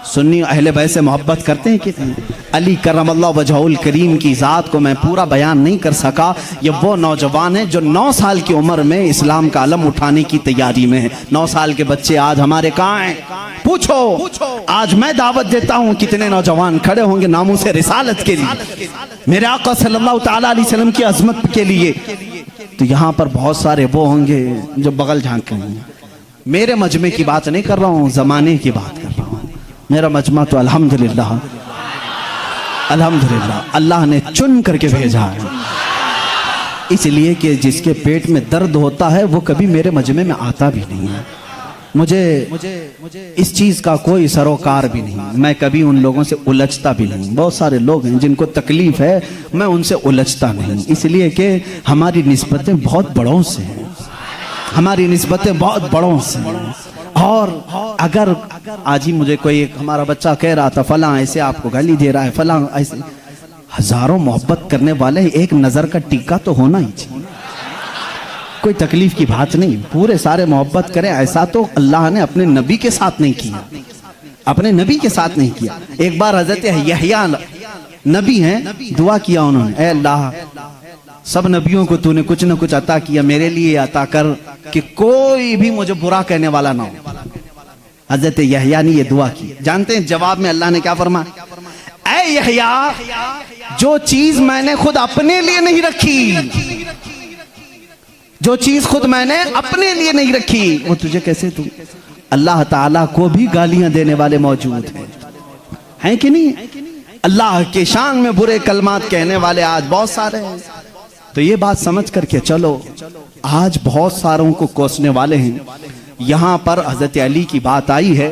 सुन्नी अहले बैत से मोहब्बत करते हैं कितने? अली करमल्लाहु वजहुल करीम की ज़ात को मैं पूरा बयान नहीं कर सका। ये वो नौजवान है जो 9 साल की उम्र में इस्लाम का अलम उठाने की तैयारी में है। 9 साल के बच्चे आज हमारे कहाँ हैं? पूछो। आज मैं दावत देता हूँ, कितने नौजवान खड़े होंगे नामूसे रिसालत के लिए, मेरे आका सल्लल्लाहु ताला अलैहि वसल्लम की अजमत के लिए। तो यहाँ पर बहुत सारे वो होंगे जो बगल झांकेंगे। मेरे मजमे की बात नहीं कर रहा हूँ, ज़माने की बात कर रहा हूँ। मेरा मजमा तो अल्हम्दुलिल्लाह अल्लाह ने चुन करके भेजा है, इसलिए कि जिसके पेट में दर्द होता है वो कभी मेरे मजमे में आता भी नहीं है। मुझे इस चीज़ का कोई सरोकार भी नहीं, मैं कभी उन लोगों से उलझता भी नहीं। बहुत सारे लोग हैं जिनको तकलीफ़ है, मैं उनसे उलझता नहीं, इसलिए कि हमारी निस्बतें बहुत बड़ों से हैं, हमारी निस्बतें बहुत बड़ों से हैं। और अगर आज ही मुझे कोई हमारा बच्चा कह रहा था फलां ऐसे आपको गाली दे रहा है, फलां ऐसे, हजारों मोहब्बत करने वाले एक नज़र का टीका तो होना ही चाहिए। कोई तकलीफ की बात नहीं, पूरे सारे मोहब्बत करें। ऐसा तो अल्लाह ने अपने नबी के साथ नहीं किया, अपने नबी के साथ नहीं किया। एक बार हजरत यहया नबी हैं, दुआ किया उन्होंने, ऐ अल्लाह सब नबियों को तूने कुछ न कुछ अता किया, मेरे लिए अता कर कि कोई भी मुझे बुरा कहने वाला ना हो। हजरत यहया ने ये दुआ की। जानते हैं जवाब में अल्लाह ने क्या फरमाया? ऐ यहया, जो चीज मैंने खुद अपने लिए नहीं रखी, जो चीज खुद मैंने अपने लिए नहीं रखी वो तुझे कैसे तू? अल्लाह ताला को भी गालियां देने वाले मौजूद हैं कि नहीं? अल्लाह के शान में बुरे कलमात कहने वाले आज बहुत सारे हैं। तो ये बात समझ करके चलो, आज बहुत सारों को कोसने वाले हैं। यहाँ पर हजरत अली की बात आई है।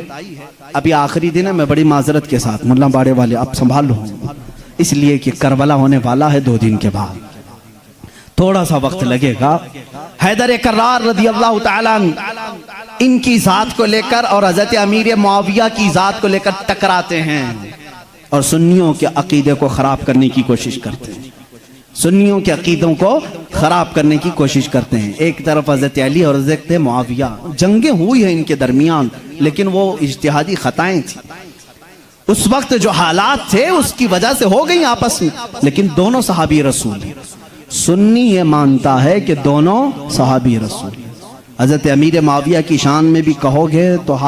अभी आखिरी दिन है, मैं बड़ी माजरत के साथ, मुल्ला बाड़े वाले आप संभाल लो, इसलिए कि करबला होने वाला है 2 दिन के बाद, थोड़ा सा वक्त लगेगा। हैदर कर्रार रज़ियल्लाहु ताला इनकी जात को लेकर और हजरत अमीर मुआविया की जात को लेकर टकराते हैं और सुन्नियों के अकीदे को खराब करने की कोशिश करते हैं। सुन्नियों के अकीदों को खराब करने की कोशिश करते हैं। एक तरफ हजरत अली और हजरत मुआविया, जंगें हुई हैं इनके दरमियान, लेकिन वो इज्तिहादी खताएं थी। उस वक्त जो हालात थे उसकी वजह से हो गई आपस में, लेकिन दोनों सहाबी रसूल हैं। सुन्नी ये मानता है कि दोनों सहाबी रसूल। हजरत अमीर मुआविया की शान में भी कहोगे तो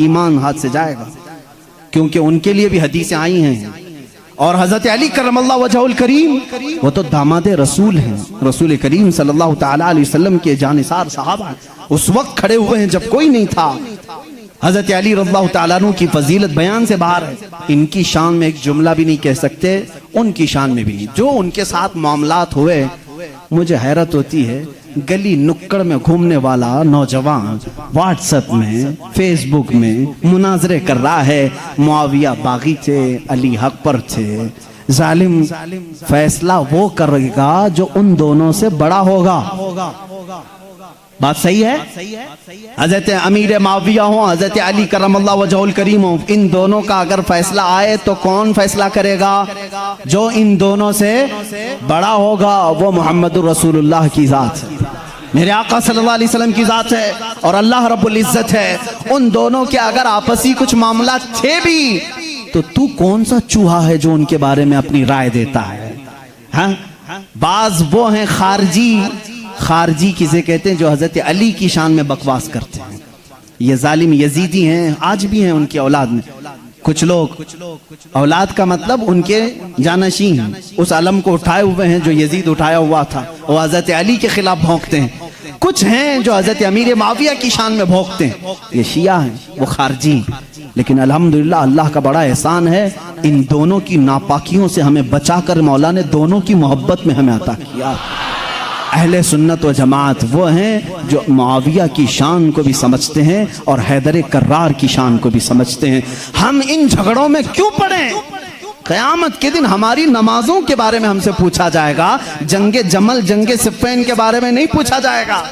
ईमान हाथ से जाएगा, क्योंकि उनके लिए भी हदीसें आई हैं। और हजरत अली करमल्लाहु वजहुल करीम वो तो दामादे रसूल हैं, रसूल करीम सल्लल्लाहु तआला अलैहि वसल्लम के जानिसार साहबा उस वक्त खड़े हुए हैं जब कोई नहीं था। हजरत अली रज़ियल्लाहु तआला अन्हु की फजीलत बयान से बाहर है। इनकी शान में एक जुमला भी नहीं कह सकते, उनकी शान में भी नहीं। जो उनके साथ मामलात हुए, मुझे हैरत होती है, गली नुक्कड़ में घूमने वाला नौजवान व्हाट्सएप में, फेसबुक में मुनाजरे कर रहा है, मुआविया बागी थे, अली हक पर थे। जालिम फैसला वो करेगा जो उन दोनों से बड़ा होगा। बात सही है? हजरत अमीर मुआविया हो, हजरत अली करमल्लाहु वजहुल करीम हो, इन दोनों का अगर फैसला आए तो कौन फैसला करेगा? जो इन दोनों से बड़ा होगा, वो मोहम्मदुर रसूलुल्लाह की जात है, मेरे आका सल्लल्लाहु अलैहि वसल्लम की जात है और अल्लाह रब्बुल इज्जत है। उन दोनों के अगर आपसी कुछ मामला थे भी, तो तू कौन सा चूहा है जो उनके बारे में अपनी राय देता है? हाँ, बाज वो हैं खारजी किसे कहते हैं, जो हजरत अली की शान में बकवास करते हैं। ये जालिम यजीदी हैं, आज भी हैं उनकी औलाद में कुछ लोग। औलाद का मतलब उनके जानशीन उस अलम को उठाए हुए हैं जो यजीद उठाया हुआ था, वो हजरत अली के खिलाफ भौंकते हैं। कुछ हैं जो हजरत अमीर मुआविया की शान में भौंकते हैं, ये शिया हैं, वो खारजी। लेकिन अल्हम्दुलिल्लाह अल्लाह का बड़ा एहसान है, इन दोनों की नापाकियों से हमें बचाकर मौला ने दोनों की मोहब्बत में हमें अता किया। अहले सुन्नत व जमात वो हैं जो मुआविया की शान को भी समझते हैं और हैदर कर्रार की शान को भी समझते हैं। हम इन झगड़ों में क्यों पड़े? क़यामत के दिन हमारी नमाजों के बारे में हमसे पूछा जाएगा, जंगे जमल जंगे सिफ़्फ़ीन के बारे में नहीं पूछा जाएगा।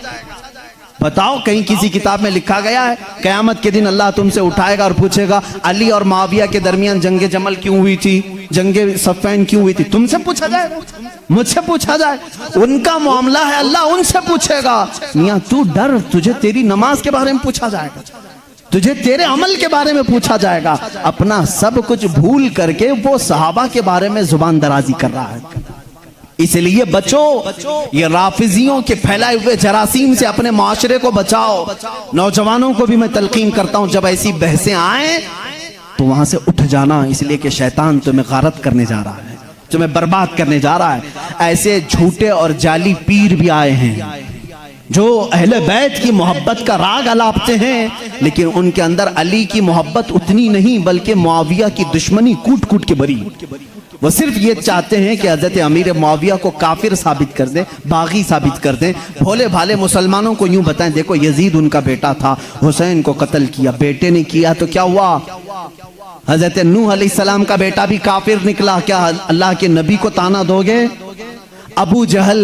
बताओ, कहीं किसी किताब में लिखा गया है क़यामत के दिन अल्लाह तुमसे उठाएगा और पूछेगा अली और मुआविया के दरमियान जंगे जमल क्यों हुई थी, जंगे सिफ़्फ़ीन क्यों हुई थी? तुमसे पूछा जाएगा, मुझसे पूछा जाए, उनका मामला है, अल्लाह उनसे पूछेगा। मियां तू डर, तुझे तेरी नमाज के बारे में पूछा जाएगा, तुझे तेरे अमल के बारे में पूछा जाएगा। अपना सब कुछ भूल करके वो सहाबा के बारे में जुबान दराजी कर रहा है। इसलिए बचो, ये राफिजियों के फैलाए हुए जरासीम से अपने माशरे को बचाओ। नौजवानों को भी मैं तलकीन करता हूं, जब ऐसी बहसें आए तो वहां से उठ जाना, इसलिए कि शैतान तुम्हें गारत करने जा रहा है, तुम्हें बर्बाद करने जा रहा है। ऐसे झूठे और जाली पीर भी आए हैं जो अहले बैत की मोहब्बत का राग अलापते हैं, लेकिन उनके अंदर अली की मोहब्बत उतनी नहीं, बल्कि मुआविया की दुश्मनी कूट कूट के भरी। वो सिर्फ ये चाहते हैं कि हजरत अमीर मुआविया को काफिर साबित कर दें, बागी साबित कर दें। भोले भाले मुसलमानों को यूं बताएं, देखो यजीद उनका बेटा था, हुसैन को कत्ल किया, बेटे ने किया तो क्या हुआ? हजरत नूह अलैहिस्सलाम का बेटा भी काफिर निकला, क्या अल्लाह के नबी को ताना दोगे? अबू जहल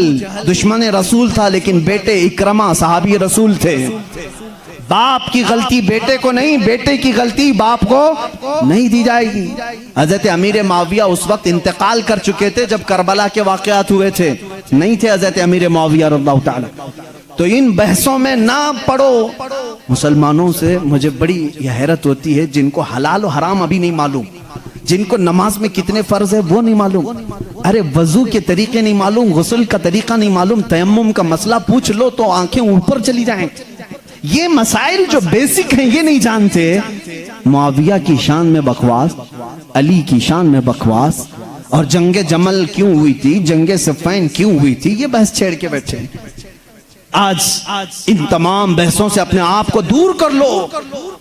दुश्मन रसूल था, लेकिन बेटे इकरमा सहाबी रसूल थे। बाप की गलती बेटे को नहीं, बेटे की गलती बाप को नहीं दी जाएगी। हजरत अमीर मुआविया उस वक्त इंतकाल कर चुके थे जब करबला के वाक़यात हुए थे, नहीं थे हजरत अमीर मुआविया रज़ियल्लाहु ताला। तो इन बहसों में ना पड़ो। मुसलमानों से मुझे बड़ी हैरत होती है, जिनको हलाल और हराम अभी नहीं मालूम, जिनको नमाज में कितने फर्ज है वो नहीं मालूम, अरे वजू के तरीके नहीं मालूम, गुस्ल का तरीका नहीं मालूम, तयम्मुम का मसला पूछ लो तो आंखें ऊपर चली जाएं। ये मसाइल जो बेसिक हैं ये नहीं जानते। मुआविया की शान में बकवास, अली की शान में बकवास, और जंगे जमल क्यों हुई थी, जंगे सिफ़्फ़ीन क्यों हुई थी, ये बहस छेड़ के बैठे। आज इन तमाम बहसों से अपने आप को दूर कर लो।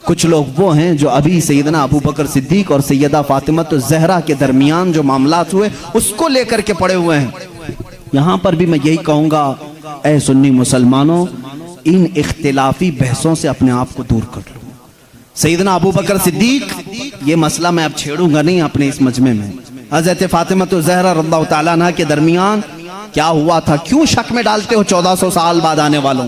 कुछ लोग वो हैं जो अभी सैयदना अबू बकर सिद्दीक और सैयदा फातिमा तो ज़हरा के दरमियान जो मामलात हुए उसको लेकर के पड़े हुए हैं। यहां पर भी मैं यही कहूंगा, ऐ सुन्नी मुसलमानों, इन इख्तिलाफी बहसों से अपने आप को दूर कर लो। सैयदना अबू बकर सिद्दीक, ये मसला मैं अब छेड़ूंगा नहीं अपने इस मजमे में। हजरत फातिमा तो ज़हरा रज़ियल्लाहु ताला अन्हा के दरमियान क्या हुआ था, क्यों शक में डालते हो 1400 साल बाद आने वालों?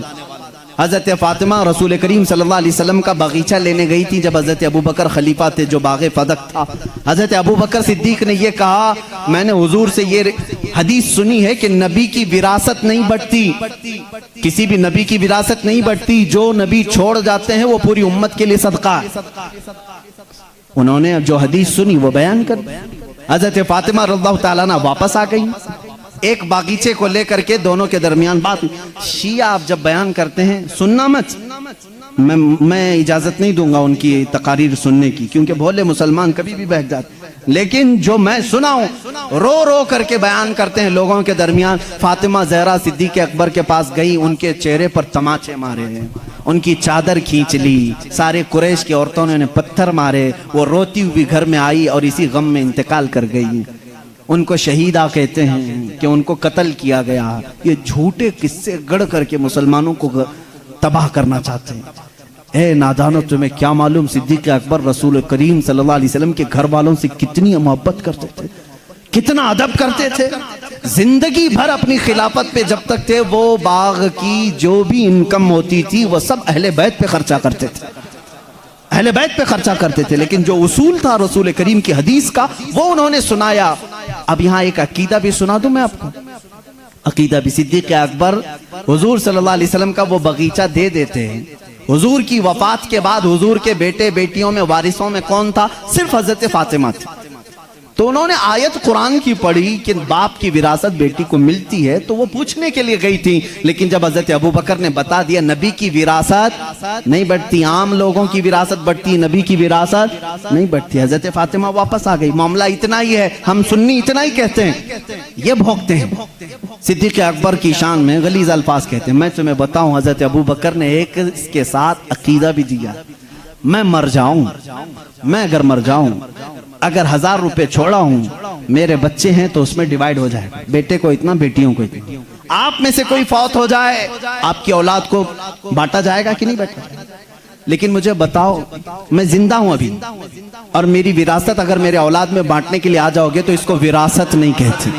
हज़रत फ़ातिमा रसूल करीम सल्लल्लाहु अलैहि वसल्लम का बगीचा लेने गई थी जब हज़रत अबू बकर खलीफा थे, जो बाग़े फदक था। हज़रत अबू बकर सिद्दीक ने यह कहा, मैंने हुजूर से ये हदीस सुनी है कि नबी की विरासत नहीं बढ़ती, किसी भी नबी की विरासत नहीं बढ़ती, जो नबी छोड़ जाते हैं वो पूरी उम्मत के लिए सदका है। उन्होंने जो हदीस सुनी वो बयान कर दी। हज़रत फ़ातिमा रज़ियल्लाहु ताला अन्हा वापस आ गई, एक बागीचे को लेकर के दोनों के दरमियान बात हुई। शिया आप जब बयान करते हैं सुनना मत, मैं इजाजत नहीं दूंगा उनकी तकारीर सुनने की, क्योंकि भोले मुसलमान कभी भी बहक जाते, लेकिन जो मैं सुना हूं रो रो करके बयान करते हैं लोगों के दरमियान। फातिमा ज़हरा सिद्दीक़ अकबर के पास गई, उनके चेहरे पर तमाचे मारे हैं, उनकी चादर खींच ली, सारे कुरैश की औरतों ने उन्हें पत्थर मारे, वो रोती हुई घर में आई और इसी गम में इंतकाल कर गई। उनको शहीदा कहते हैं कि उनको कत्ल किया गया। ये झूठे किस्से गढ़ करके मुसलमानों को तबाह करना चाहते हैं। ए नादानो, तुम्हें क्या मालूम सिद्दीक़ अकबर रसूल करीम सल्लल्लाहु अलैहि वसल्लम के घर वालों से कितनी मोहब्बत करते थे, कितना अदब करते थे। जिंदगी भर अपनी खिलाफत पे जब तक थे, वो बाग की जो भी इनकम होती थी वो सब अहले बैत पे खर्चा करते थे, अहले बैत पे खर्चा करते थे। लेकिन जो उसूल था रसूल करीम की हदीस का वो उन्होंने सुनाया। अब यहाँ एक अकीदा भी सुना दूं मैं आपको। अकीदा भी सिद्दीक़ अकबर हुजूर सल्लल्लाहु अलैहि वसल्लम का वो बगीचा दे देते हैं। हुजूर की वफात के बाद हुजूर के बेटे बेटियों में वारिसों में कौन था? सिर्फ हजरत फातिमा थी। तो उन्होंने आयत कुरान की पढ़ी कि बाप की विरासत बेटी को मिलती है, तो वो पूछने के लिए गई थी। लेकिन जब हजरत अबू बकर ने बता दिया नबी की विरासत नहीं बढ़ती, आम लोगों की विरासत बढ़ती, नबी की विरासत नहीं बढ़ती, हजरत फातिमा वापस आ गई। मामला इतना ही है, हम सुन्नी इतना ही कहते हैं, ये भोंकते हैं। सिद्दीक़ अकबर की शान में गलीज़ अल्फाज कहते हैं। मैं तुम्हें बताऊं, हजरत अबू बकर ने एक इसके साथ अकीदा भी दिया, मैं मर जाऊं, मैं अगर मर जाऊं, अगर 1000 रुपए छोड़ा हूं, मेरे बच्चे हैं तो उसमें डिवाइड हो जाए, बेटे को इतना बेटियों को इतना। आप में से कोई फौत हो जाए, आपकी औलाद को बांटा जाएगा कि नहीं बांटा? लेकिन मुझे बताओ, मैं जिंदा हूं अभी और मेरी विरासत अगर मेरे औलाद में बांटने के लिए आ जाओगे तो इसको विरासत नहीं कहते,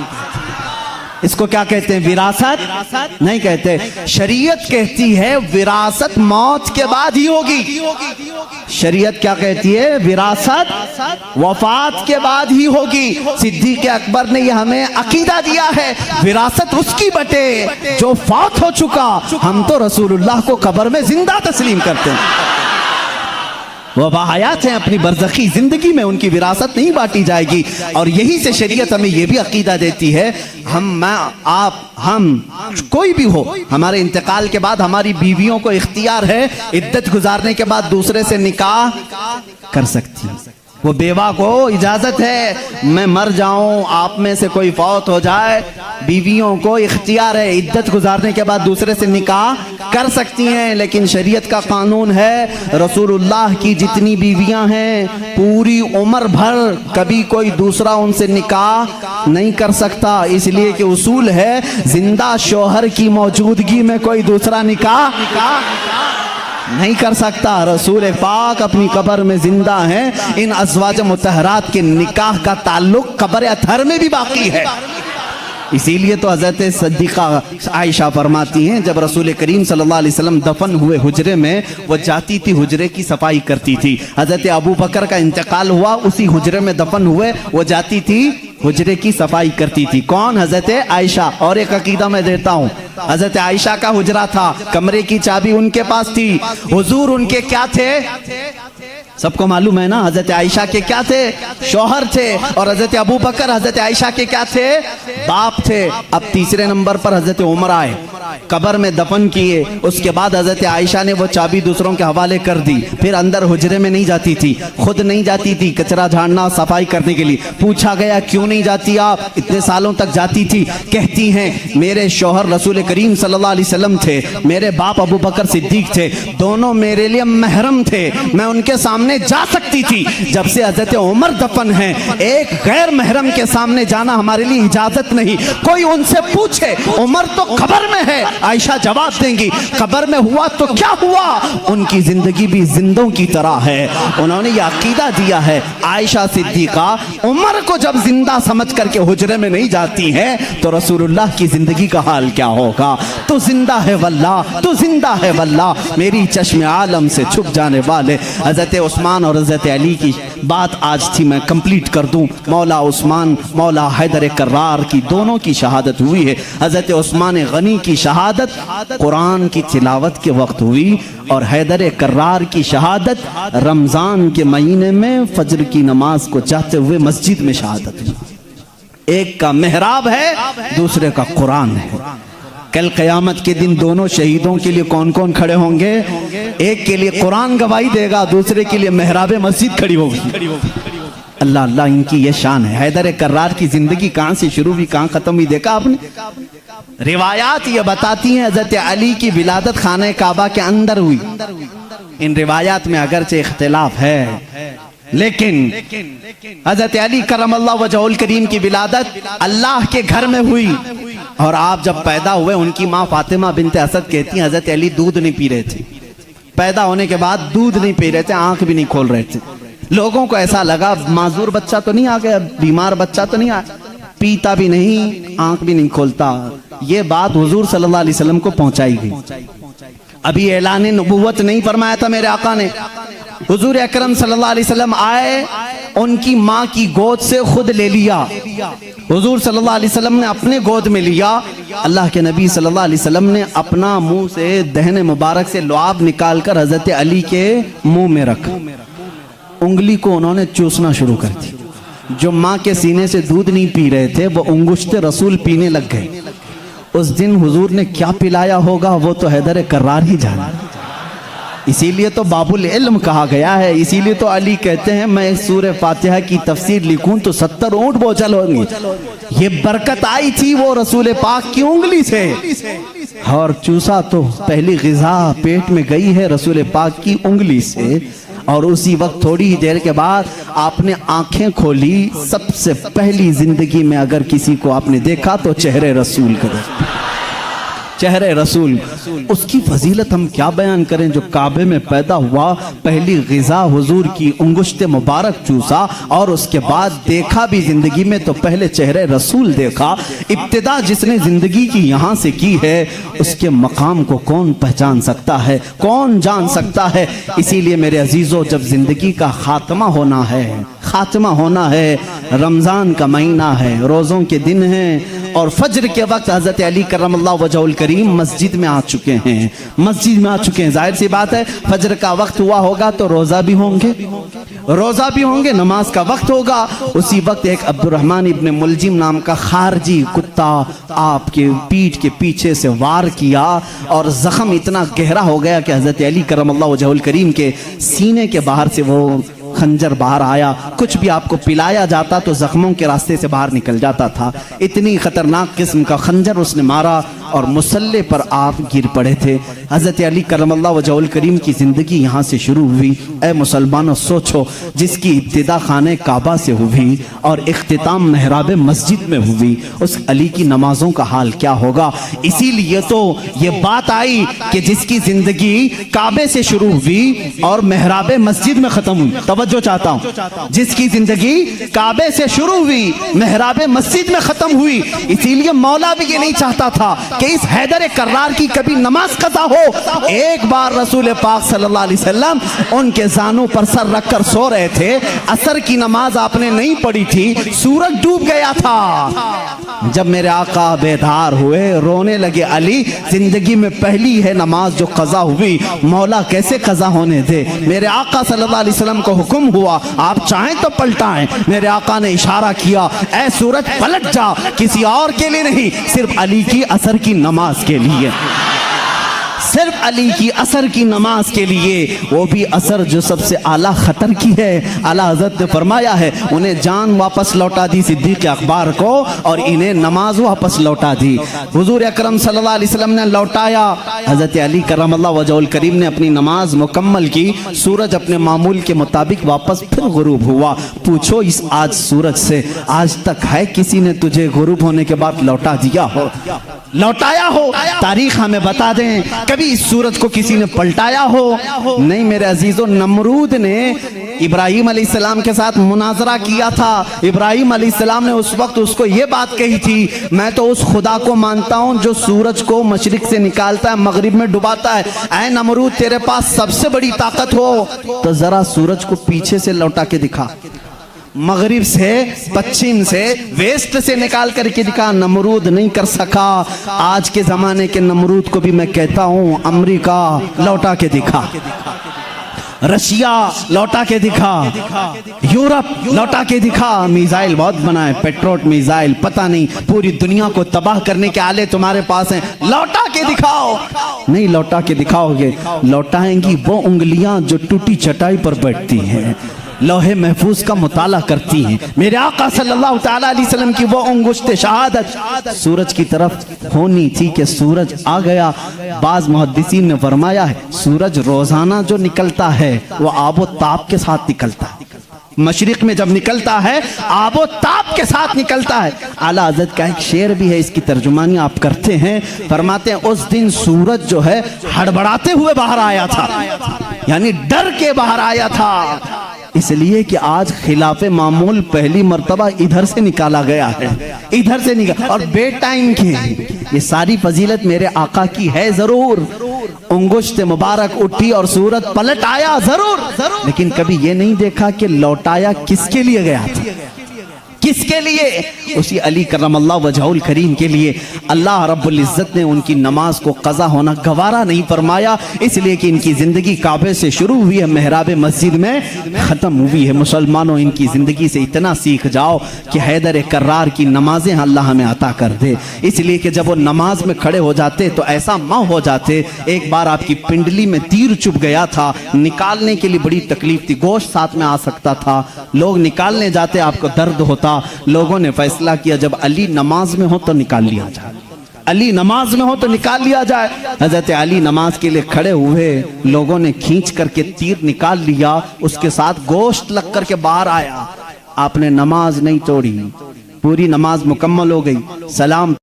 इसको क्या कहते हैं? विरासत नहीं कहते। शरीयत कहती है विरासत मौत के बाद ही होगी। शरीयत क्या कहती है? विरासत वफात के बाद ही होगी। सिद्दीक़ अकबर ने यह हमें अकीदा दिया है, विरासत उसकी बटे जो फौत हो चुका। हम तो रसूलुल्लाह को कब्र में जिंदा तस्लीम करते हैं, वो बाहयात हैं, अपनी बरज़खी जिंदगी में उनकी विरासत नहीं बांटी जाएगी। और यही से शरीयत हमें यह भी अकीदा देती है, हम कोई भी हो, हमारे इंतकाल के बाद हमारी बीवियों को इख्तियार है इद्दत गुजारने के बाद दूसरे से निकाह कर सकती है। वो बेवा को इजाजत है, मैं मर जाऊं, आप में से कोई फौत हो जाए, बीवियों को इख्तियार है इद्दत गुजारने के बाद दूसरे से निकाह कर सकती हैं। लेकिन शरीयत का कानून है, रसूलुल्लाह की जितनी बीवियां हैं पूरी उम्र भर कभी कोई दूसरा उनसे निकाह नहीं कर सकता, इसलिए कि उसूल है जिंदा शौहर की मौजूदगी में कोई दूसरा निकाह नहीं कर सकता। रसूल पाक अपनी कब्र में जिंदा हैं, इन अज़वाज मुतहरात के निकाह का ताल्लुक कब्र अतहर में भी बाकी है। इसीलिए तो हज़रत सिद्दीक़ा आयशा फरमाती हैं, जब रसूल करीम सल्लल्लाहु अलैहि वसल्लम दफन हुए हुजरे में, वो जाती थी हुजरे की सफाई करती थी। हज़रत अबू बकर का इंतकाल हुआ, उसी हुजरे में दफन हुए, वो जाती थी हुजरे की सफाई करती थी। कौन? हज़रत आयशा। और एक अकीदा मैं देता हूँ, हज़रत आयशा का हुजरा था, कमरे की चाबी उनके पास थी। हुजूर उनके क्या थे? सबको मालूम है ना, हजरत आयशा के क्या थे? शौहर थे। और हजरत अबू बकर हजरत आयशा के क्या थे? बाप थे। अब तीसरे नंबर पर हजरत उमर आए, कब्र में दफन किए। उसके बाद हजरत आयशा ने वो चाबी दूसरों के हवाले कर दी। फिर अंदर हुजरे में नहीं जाती थी, खुद नहीं जाती थी कचरा झाड़ना सफाई करने के लिए। पूछा गया क्यों नहीं जाती आप? इतने सालों तक जाती थी। कहती हैं मेरे शौहर रसूल करीम सल्लल्लाहु अलैहि वसल्लम थे, मेरे बाप अबू बकर सिद्दीक थे, दोनों मेरे लिए महरम थे, मैं उनके सामने जा सकती थी। जब से हजरत उमर दफन है, एक गैर महरम के सामने जाना हमारे लिए इजाजत नहीं। कोई उनसे पूछे उमर तो कब्र में है, आयशा जवाब देंगी, कब्र में हुआ तो क्या हुआ, उनकी जिंदगी भी जिंदों की तरह है। उन्होंने ये अकीदा दिया है। आयशा सिद्दीका उमर को जब जिंदा समझ करके हुजरे में नहीं जाती हैं तो रसूलुल्लाह की जिंदगी का हाल क्या होगा। तो जिंदा है वल्लाह, तो जिंदा है वल्लाह, मेरी चश्मे आलम से छुप जाने वाले हजरत उस्मान और हजरत अली की बात आज थी, मैं कंप्लीट कर दूं। मौला उस्मान, मौला हैदर कर्रार की दोनों की शहादत हुई है। हजरत उस्मान गनी की शहादत कुरान की तिलावत के वक्त हुई और हैदर कर्रार की शहादत रमजान के महीने में फजर की नमाज को चाहते हुए मस्जिद में शहादत हुई। एक का मेहराब है, दूसरे का कुरान है। कल क़यामत के दिन दोनों शहीदों के लिए कौन कौन खड़े होंगे? एक के लिए कुरान गवाही देगा, दूसरे के लिए मेहराब मस्जिद खड़ी होगी। अल्लाह अल्लाह, इनकी ये शान है। हैदर कर्रार की जिंदगी कहां से शुरू हुई, कहां खत्म हुई, देखा आपने? रिवायात ये बताती हैं हजरत अली की विलादत खाने काबा के अंदर हुई। इन रिवायात में अगरचे इख्तिलाफ है, लेकिन हजरत अली करमल्लाहु वजहुल करीम की विलादत अल्लाह के घर में हुई। और आप जब पैदा हुए, उनकी माँ फातिमा बिनते असद कहती हैं हजरत अली दूध नहीं पी रहे थे। पैदा होने के बाद दूध नहीं पी रहे थे, आंख भी नहीं खोल रहे थे। लोगों को ऐसा लगा माजूर बच्चा तो नहीं आ गया, बीमार बच्चा तो नहीं आ, पीता भी नहीं, आंख भी नहीं खोलता। ये बात हुजूर सल्लल्लाहु अलैहि वसल्लम को पहुंचाई गई। अभी ऐलान नबुव्वत नहीं फरमाया था मेरे आका ने। हुजूर अकरम सल्लल्लाहु अलैहि वसल्लम आए, उनकी माँ की गोद से खुद ले लिया। हुजूर सल्लल्लाहु अलैहि वसल्लम ने अपने गोद में लिया। अल्लाह के नबी सल्लल्लाहु अलैहि वसल्लम ने अपना मुंह से दहने मुबारक से लुआब निकालकर हजरत अली के मुंह में रखा। उंगली को उन्होंने चूसना शुरू कर दी। जो माँ के सीने से दूध नहीं पी रहे थे वो उंगुश्ते रसूल पीने लग गए। उस दिन हुजूर ने क्या पिलाया होगा वो तो हैदर कर्रार ही जाना। इसीलिए तो बाबुल इल्म कहा गया है। इसीलिए तो अली कहते हैं मैं सूरह फातिहा की तफसीर लिखूं तो 70 ऊंट बोझल होंगे। ये बरकत आई थी वो रसूल पाक की उंगली से, और चूसा तो पहली ग़िज़ा पेट में गई है रसूल पाक की उंगली से। और उसी वक्त थोड़ी ही देर के बाद आपने आंखें खोली। सबसे पहली जिंदगी में अगर किसी को आपने देखा तो चेहरे रसूल का, चेहरे रसूल। उसकी फजीलत हम क्या बयान करें। जो काबे में पैदा हुआ, पहली ग़िज़ा हुजूर की उंगुश्ते मुबारक चूसा, और उसके बाद देखा भी जिंदगी में तो पहले चेहरे रसूल देखा। इब्तिदा जिसने जिंदगी की यहाँ से की है उसके मकाम को कौन पहचान सकता है, कौन जान सकता है। इसीलिए मेरे अजीजों, जब जिंदगी का खात्मा होना है, खात्मा होना है, रमजान का महीना है, रोज़ों के दिन हैं, और फजर के वक्त हजरत अली करमल्लाहु वजहुल करीम मस्जिद में आ चुके हैं, मस्जिद में आ चुके हैं। जाहिर सी बात है फजर का वक्त हुआ होगा तो रोजा भी होंगे, रोजा भी होंगे, नमाज का वक्त होगा। उसी वक्त एक अब्दुर्रहमान इब्न मुलजिम नाम का खारजी कुत्ता आपके पीठ के पीछे से वार किया और जख्म इतना गहरा हो गया कि हजरत अली करमल्लाहु वजहुल करीम के सीने के बाहर से वो खंजर बाहर आया। कुछ भी आपको पिलाया जाता तो जख्मों के रास्ते से बाहर निकल जाता था। इतनी खतरनाक किस्म का खंजर उसने मारा और मुसल्ले पर आप गिर पड़े थे। हजरत अली करमल्लाहु वजहुल करीम की जिंदगी यहाँ से शुरू हुई। ए मुसलमानों, सोचो, जिसकी इब्तिदा खाने काबा से हुई और इख्तिताम महराब मस्जिद में हुई, उस अली की नमाजों का हाल क्या होगा। इसीलिए तो ये बात आई कि जिसकी जिंदगी काबे से शुरू हुई और महराब मस्जिद में खत्म हुई, तवज्जो चाहता हूं, जिसकी जिंदगी काबे से शुरू हुई, महराब मस्जिद में खत्म हुई। इसीलिए मौला भी ये नहीं चाहता था कि इस हैदर कर्रार की कभी नमाज कज़ा हो। एक बार रसूल पाक सल्लल्लाहु अलैहि वसल्लम उनके जानों पर सर रखकर सो रहे थे। असर की नमाज आपने नहीं पढ़ी थी, सूरज डूब गया था। जब मेरे आका बेदार हुए, रोने लगे, अली जिंदगी में पहली है नमाज जो कज़ा हुई, मौला कैसे कज़ा होने दे। मेरे आका सल्लल्लाहु अलैहि वसल्लम को हुक्म हुआ, आप चाहें तो पलटाएं। मेरे आका ने इशारा किया, ऐ सूरज पलट जा, किसी और के लिए नहीं, सिर्फ अली की असर की नमाज के लिए। सिर्फ अली की असर की नमाज के लिए, वो भी असर जो सबसे आला खतर की है। आला हजरत ने फरमाया है उन्हें जान वापस लौटा दी सिद्दीक़ अकबर को और इन्हें नमाज वापस लौटा दी। हुजूर अकरम सल्लल्लाहु अलैहि वसल्लम ने लौटाया, हजरत अली करमल्लाहु वजहुल करीम ने अपनी नमाज मुकम्मल की। सूरज अपने मामूल के मुताबिक वापस फिर गुरूब हुआ। पूछो इस आज सूरज से, आज तक है किसी ने तुझे गुरूब होने के बाद लौटा दिया हो, लौटाया हो? तारीख हमें बता दें, कभी इस सूरज को किसी ने पलटाया हो? नहीं मेरे अजीजों, नमरूद ने इब्राहिम अलैहिस्सलाम के साथ मुनाजरा किया था। इब्राहिम अलैहिस्सलाम ने उस वक्त उसको ये बात कही थी, मैं तो उस खुदा को मानता हूं जो सूरज को मशरिक से निकालता है, मगरिब में डुबाता है। ऐ नमरूद, तेरे पास सबसे बड़ी ताकत हो तो जरा सूरज को पीछे से लौटा के दिखा, मगरिब से, पश्चिम से, वेस्ट से निकाल करके दिखा। नमरूद नहीं कर सका। आज के जमाने के नमरूद को भी मैं कहता हूं, अमेरिका लौटा के दिखा, रशिया लौटा के दिखा, यूरोप लौटा के दिखा। मिसाइल बहुत बनाए, पेट्रोट मिसाइल, पता नहीं पूरी दुनिया को तबाह करने के आले तुम्हारे पास हैं, लौटा के दिखाओ। नहीं लौटा के दिखाओगे, लौटाएंगी वो उंगलियां जो टूटी चटाई पर बैठती हैं, लौहे महफूज का मुताला करती हैं। मेरे आका सल्लल्लाहु ताला अलैहि वसल्लम की वो अंगुश्त शहादत सूरज की तरफ होनी थी कि सूरज आ गया। बाज मुहद्दिसीन ने फरमाया है सूरज रोजाना जो निकलता है वो आबो ताप के साथ निकलता है। मशरिक में जब निकलता है आबो ताप के साथ निकलता है। आला हज़रत का एक शेर भी है, इसकी तर्जुमानी आप करते हैं। फरमाते हैं उस दिन सूरज जो है हड़बड़ाते हुए बाहर आया था, यानी डर के बाहर आया था, इसलिए कि आज खिलाफे मामूल पहली मर्तबा इधर से निकाला गया है, इधर से निकाला। और बे टाइम के ये सारी फजीलत मेरे आका की है जरूर। उंगुश्त मुबारक उठी और सूरज पलट आया जरूर, लेकिन कभी ये नहीं देखा कि लौटाया किसके लिए गया था, किसके लिए? उसी अली करमल्लाहु वजहुल करीम के लिए। अल्लाह रब्बुल इज्जत ने उनकी नमाज को कज़ा होना गवारा नहीं फरमाया, इसलिए कि इनकी जिंदगी काबे से शुरू हुई है, मेहराब मस्जिद में खत्म हुई है। मुसलमानों, इनकी जिंदगी से इतना सीख जाओ कि हैदर कर्रार की नमाजें अल्लाह हमें अता कर दे। इसलिए कि जब वो नमाज में खड़े हो जाते तो ऐसा माँ हो जाते। एक बार आपकी पिंडली में तीर चुभ गया था, निकालने के लिए बड़ी तकलीफ थी, गोश्त साथ में आ सकता था, लोग निकालने जाते, आपको दर्द होता। लोगों ने फैसला किया जब अली नमाज में हो तो निकाल लिया जाए, अली नमाज में हो तो निकाल लिया जाए। हजरत अली नमाज के लिए खड़े हुए, लोगों ने खींच करके तीर निकाल लिया, उसके साथ गोश्त लग करके बाहर आया। आपने नमाज नहीं तोड़ी, पूरी नमाज मुकम्मल हो गई। सलाम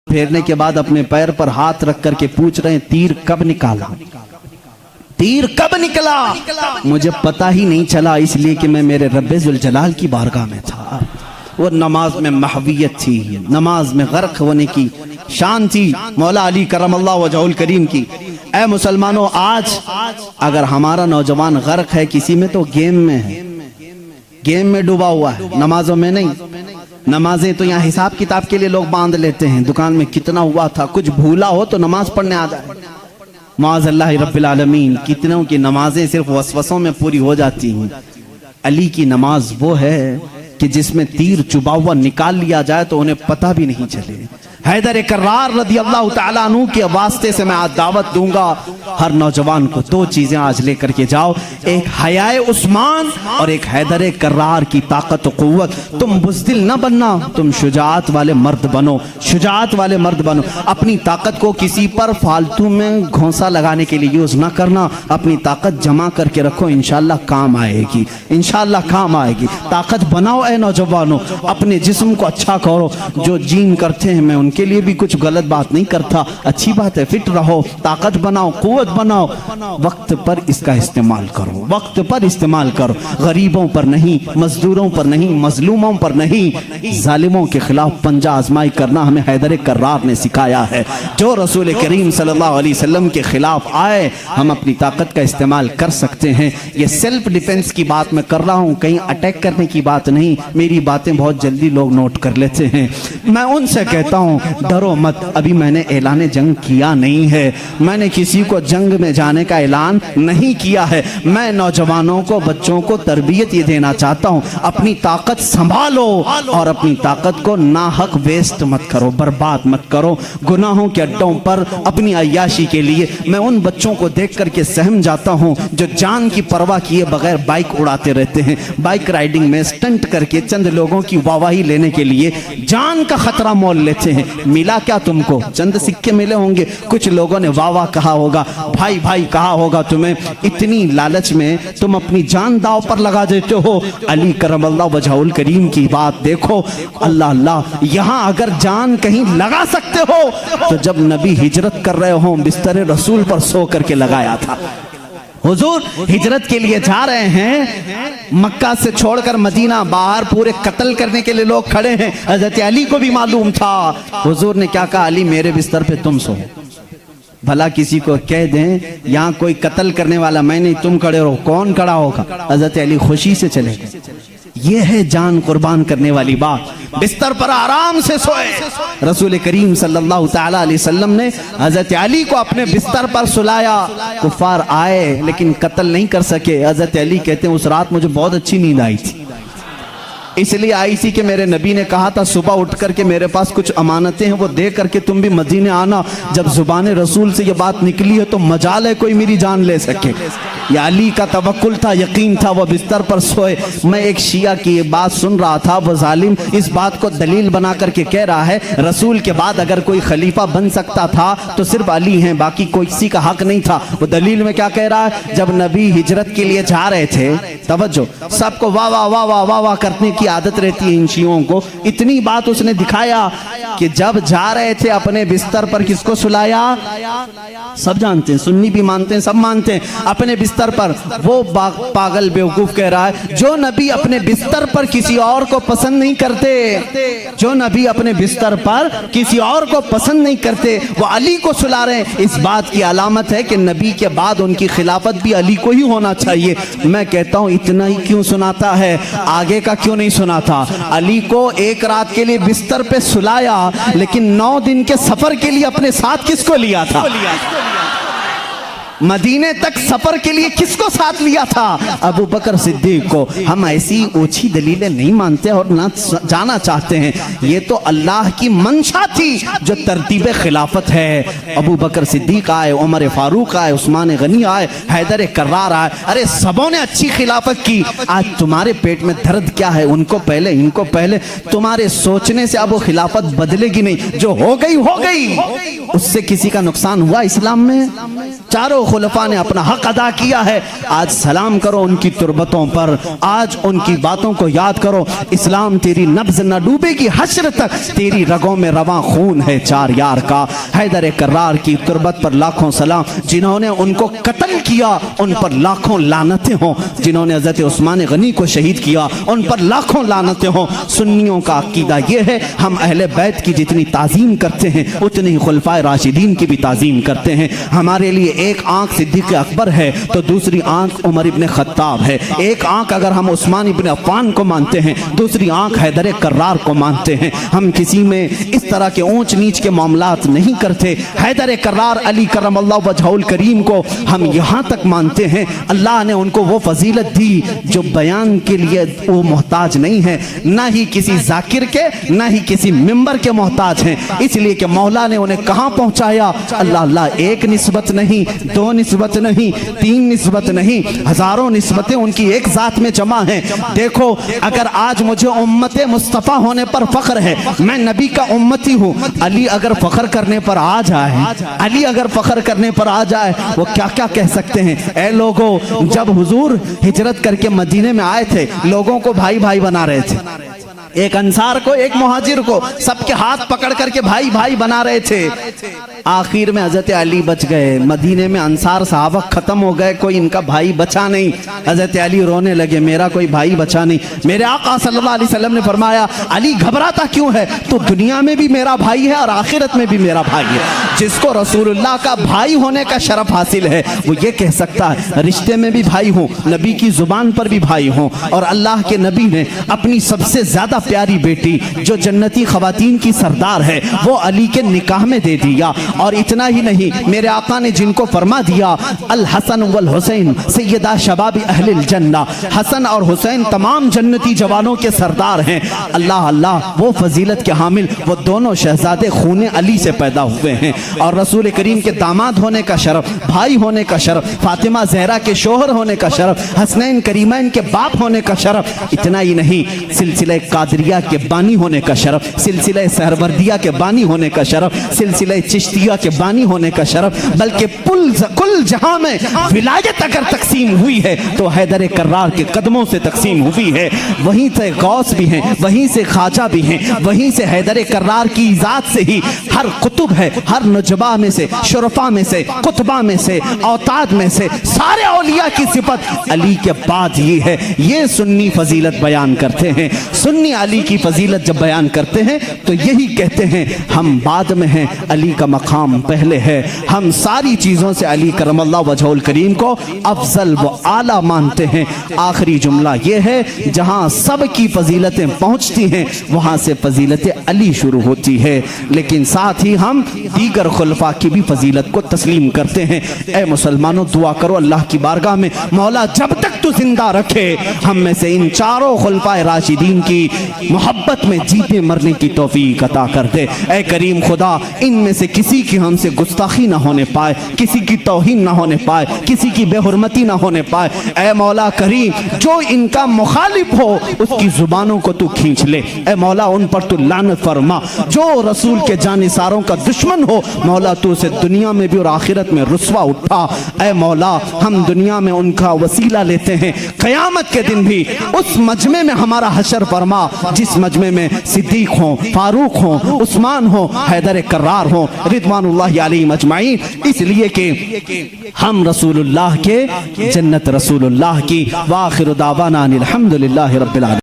फेरने के बाद अपने पैर पर हाथ रख करके पूछ रहे हैं तीर कब निकाला, तीर कब निकला? मुझे पता ही नहीं चला, इसलिए कि मैं मेरे रब्बे जुल जलाल की बारगाह में था। वो नमाज में महवियत थी, नमाज में गर्क होने की शान थी मौला अली करमल्लाहु वजहुल करीम की। ऐ मुसलमानों, आज अगर हमारा नौजवान गर्क है किसी में तो गेम में है, गेम में डूबा हुआ है, नमाजों में नहीं। नमाजें तो यहाँ हिसाब किताब के लिए लोग बांध लेते हैं, दुकान में कितना हुआ था, कुछ भूला हो तो नमाज पढ़ने आ जाए। माज़अल्लाह रब्बिल आलमीन, कितनों की नमाजें सिर्फ वसवसों में पूरी हो जाती हैं। अली की नमाज वो है कि जिसमें तीर चुबा हुआ निकाल लिया जाए तो उन्हें पता भी नहीं चले। हैदर कर्रार रदी अल्लाह तआला अन्हु के वास्ते से मैं आज दावत दूंगा हर नौजवान को, दो चीजें आज लेकर के जाओ, एक हयाए उस्मान और एक हैदर कर्रार की ताकत और कुव्वत। तुम बुज़दिल न बनना, तुम शुजाअत वाले मर्द बनो, शुजाअत वाले मर्द बनो। अपनी ताकत को किसी पर फालतू में घोंसा लगाने के लिए यूज ना करना, अपनी ताकत जमा करके रखो, इंशाअल्लाह काम आएगी, इंशाअल्लाह काम आएगी। ताकत बनाओ ऐ नौजवानों, अपने जिस्म को अच्छा करो। जो जिम करते हैं मैं के लिए भी कुछ गलत बात नहीं करता, अच्छी बात है, फिट रहो, ताकत बनाओ, कुव्वत बनाओ, वक्त पर इसका इस्तेमाल करो, वक्त पर इस्तेमाल करो। गरीबों पर नहीं, मजदूरों पर नहीं, मजलूमों पर नहीं, जालिमों के खिलाफ पंजा आजमाई करना हमें हैदर कर्रार ने सिखाया है। जो रसूल करीम सल्लल्लाहु अलैहि वसल्लम के खिलाफ आए, हम अपनी ताकत का इस्तेमाल कर सकते हैं। ये सेल्फ डिफेंस की बात मैं कर रहा हूँ, कहीं अटैक करने की बात नहीं। मेरी बातें बहुत जल्दी लोग नोट कर लेते हैं। मैं उनसे कहता हूँ डरो मत, अभी मैंने ऐलान जंग किया नहीं है, मैंने किसी को जंग में जाने का ऐलान नहीं किया है। मैं नौजवानों को, बच्चों को तरबियत ये देना चाहता हूँ, अपनी ताकत संभालो और अपनी ताकत को नाहक वेस्ट मत करो, बर्बाद मत करो गुनाहों के अड्डों पर अपनी अय्याशी के लिए। मैं उन बच्चों को देख करके सहम जाता हूँ जो जान की परवाह किए बगैर बाइक उड़ाते रहते हैं, बाइक राइडिंग में स्टंट करके चंद लोगों की वाहवाही लेने के लिए जान का खतरा मोल लेते हैं। मिला क्या तुमको? चंद सिक्के मिले होंगे, कुछ लोगों ने वाह वाह कहा होगा, भाई भाई कहा होगा तुम्हें, इतनी लालच में तुम अपनी जान दांव पर लगा देते हो। अली करमल्लाहु वजहुल करीम की बात देखो, अल्लाह अल्लाह, यहां अगर जान कहीं लगा सकते हो तो जब नबी हिजरत कर रहे हो बिस्तर रसूल पर सो करके लगाया था। हुजूर हिजरत के लिए जा रहे हैं, मक्का से छोड़कर मदीना, बाहर पूरे कत्ल करने के लिए लोग खड़े हैं। हजरत अली को भी मालूम था। हुजूर ने क्या कहा? अली मेरे बिस्तर पे तुम सो। भला किसी को कह दें यहाँ कोई कत्ल करने वाला मैं नहीं, तुम खड़े रहो, कौन खड़ा होगा? हजरत अली खुशी से चले गए। ये है जान कुर्बान करने वाली बात। बिस्तर पर आराम से सोए। रसूल करीम सल्लल्लाहु तआला अलैहि वसल्लम ने हजरत अली को अपने बिस्तर पर सुलाया। कुफार आए लेकिन कत्ल नहीं कर सके। हजरत अली कहते हैं उस रात मुझे बहुत अच्छी नींद आई थी, इसलिए आई थी कि मेरे नबी ने कहा था सुबह उठ करके मेरे पास कुछ अमानतें हैं वो दे करके तुम भी मदीने आना। जब जुबान रसूल से ये बात निकली है तो मजाल है कोई मेरी जान ले सके। या अली का तवक्कुल था, यकीन था, वो बिस्तर पर सोए। मैं एक शिया की बात सुन रहा था, वो जालिम इस बात को दलील बना करके कह रहा है रसूल के बाद अगर कोई खलीफा बन सकता था तो सिर्फ अली हैं, बाकी कोई किसी का हक नहीं था। वो दलील में क्या कह रहा है? जब नबी हिजरत के लिए जा रहे थे, तवज्जो, सबको वाह वाह वाह वाह वाह वाह करने की आदत रहती है इन शियों को। इतनी बात उसने दिखाया कि जब जा रहे थे अपने बिस्तर पर किसको सुलाया? सब जानते हैं, सुन्नी भी मानते हैं, सब मानते हैं, अपने बिस्तर पर। वो पागल बेवकूफ कह रहा है जो नबी अपने बिस्तर पर किसी और को पसंद नहीं करते, जो नबी अपने बिस्तर पर किसी और को पसंद नहीं करते, वो अली को सुला रहे हैं। इस बात की अलामत है कि नबी के बाद उनकी खिलाफत भी अली को ही होना चाहिए। मैं कहता हूं इतना ही क्यों सुनाता है, आगे का क्यों नहीं सुनाता? अली को एक रात के लिए बिस्तर पे सुलाया, लेकिन 9 दिन के सफर के लिए अपने साथ किसको लिया था? मदीने तक सफर के लिए किसको साथ लिया था? अबू बकर सिद्दीक को। हम ऐसी ऊंची दलीलें नहीं मानते और ना जाना चाहते हैं। ये तो अल्लाह की मंशा थी जो तरतीब खिलाफत है। अबू बकर सिद्दीक आए, उमर फारूक आए, उस्मान गनी आए, हैदर कर्रार आए, अरे सबों ने अच्छी खिलाफत की। आज तुम्हारे पेट में दर्द क्या है? उनको पहले, इनको पहले। तुम्हारे सोचने से अब वो खिलाफत बदलेगी नहीं, जो हो गई हो गई। उससे किसी का नुकसान हुआ इस्लाम में? चारों खुलफा ने अपना हक अदा किया है। आज सलाम करो उनकी तुरबतों पर, आज उनकी बातों को याद करो। इस्लाम तेरी नब्ज न डूबेगी, हश्र तक तेरी रगों में रवां खून है चार यार का। हैदर कर्रार की तुरबत पर लाखों सलाम। जिन्होंने उनको कत्ल किया उन पर लाखों लानतें हों। जिन्होंने हजरत उस्मान गनी को शहीद किया उन पर लाखों लानतें हों। सुन्नियों का अकीदा यह है, हम अहले बैत की जितनी ताजीम करते हैं उतनी ही खुलफाए राशिदीन की भी ताजीम करते हैं। हमारे लिए एक आंख सिद्दीक अकबर है तो दूसरी आंख उमर इब्ने खत्ताब है। एक आंख अगर हम उस्मान इब्ने अफ़्फ़ान को मानते हैं, दूसरी आंख हैदर कर्रार को मानते हैं। हम किसी में इस तरह के ऊंच नीच के मामलात नहीं करते। हैदर कर्रार अली करमल्लाहु वजहुल करीम को हम यहाँ तक मानते हैं, अल्लाह ने उनको वो फजीलत दी जो बयान के लिए वो मोहताज नहीं है, ना ही किसी जाकिर के, ना ही किसी मिंबर के मोहताज हैं। इसलिए कि मौला ने उन्हें कहाँ पहुँचाया? अल्लाह अल्लाह, एक निस्बत नहीं, 2 निस्बत नहीं, 3 निस्बत नहीं, हजारों निस्बतें उनकी एक जात में जमा हैं। देखो, अगर आज मुझे उम्मत मुस्तफ़ा होने पर फख्र है, मैं नबी का उम्मती हूँ, अली अगर फख्र करने पर आ जाए, अली अगर फख्र करने पर आ जाए, वो क्या क्या कह सकते हैं? ऐ लोगों, जब हुजूर हिजरत करके मदीने में आए थे, लोगों को भाई भाई बना रहे थे। एक अंसार को, एक मुहाजिर को, सबके हाथ पकड़ करके भाई भाई बना रहे थे। आखिर में हजरत अली बच गए। मदीने में अंसार सहाबा खत्म हो गए, कोई इनका भाई बचा नहीं। हजरत अली रोने लगे, मेरा कोई भाई बचा नहीं। मेरे आका सल्लल्लाहु अलैहि वसल्लम ने फरमाया, अली घबराता क्यों है? तो दुनिया में भी मेरा भाई है और आखिरत में भी मेरा भाई है। जिसको रसूलुल्लाह का भाई होने का शरफ हासिल है वो ये कह सकता है रिश्ते में भी भाई हो, नबी की जुबान पर भी भाई हो। और अल्लाह के नबी ने अपनी सबसे ज्यादा प्यारी बेटी जो जन्नती खवातीन की सरदार है वो अली के निकाह में दे दिया। और इतना ही नहीं, मेरे आका ने जिनको फरमा दिया अल हसन वल हुसैन सैयदा शबाब अहलिल जन्ना, हसन और हुसैन तमाम जन्नती जवानों के सरदार हैं। अल्लाह अल्लाह, वो फजीलत के हामिल वो दोनों शहजादे खूने अली से पैदा हुए हैं। और रसूल करीम के दामाद होने का शरफ, भाई होने का शरफ, फातिमा जहरा के शोहर होने का शरफ, हसनैन करीमैन के बाप होने का शरफ। इतना ही नहीं, सिलसिले कादरिया के बानी होने का शरफ, सिलसिले सहरवर्दिया के बानी होने का शरफ, सिलसिले चिश्तिया के बानी होने का शरफ, बल्कि कुल जहां में विलायत अगर तकसीम हुई है तो हैदर कर्रार के कदमों से तकसीम हुई है। वहीं से गौस भी हैं, वहीं से ख्वाजा भी हैं, वहीं से हैदर कर्रार की ज़ात से ही हर कुतुब है, हर नुजबा में से, शुरफा में से, कुतबा में से, औताद में से सारे औलिया की सिफत अली के बाद ये है। ये सुन्नी फजीलत बयान करते हैं। सुन्नी अली की फजीलत जब बयान करते हैं तो यही कहते हैं हम बाद में हैं, अली का मकाम पहले है। हम सारी चीज़ों से अली करमल्लाह वजहुल करीम को अफजल व आला मानते हैं। आखिरी जुमला ये है, जहाँ सब की फजीलतें पहुँचती हैं वहाँ से फजीलत अली शुरू होती है। लेकिन साथ ही हम दीगर खुलफा की भी फजीलत को तस्लीम करते हैं। ए मुसलमानों, दुआ करो अल्लाह की बारगाह में, मौला जब तक तू जिंदा रखे हम में से इन चारों खुलफाए राशिदीन की मोहब्बत में जीते मरने की तौफीक अता कर दे। ए करीम खुदा, इनमें से किसी की हमसे गुस्ताखी ना होने पाए, किसी की तौहीन ना होने पाए, किसी की बेहुरमती ना होने पाए। ए मौला करीम, जो इनका मुखालिफ हो उसकी जुबानों को तू खींच ले। ए मौला, उन पर तू लानत फरमा। जो रसूल के जानिसारों का दुश्मन हो मौला, तू उसे दुनिया में भी और आखिरत में रुस्वा उठा। ए मौला, हम दुनिया में उनका वसीला लेते हैं, क़यामत के दिन भी उस मजमे में हमारा हशर फरमा जिस मजमे में सिद्दीक हो, फारूक हो, उस्मान हो, हैदर कर्रार हो, रिदवानुल्लाहि अलैहिम अजमाइन। इसलिए कि हम रसूलुल्लाह के, जन्नत रसूलुल्लाह की। व आखिरु दावाना अनिल हम्दुलिल्लाहि रब्बिल आलमीन।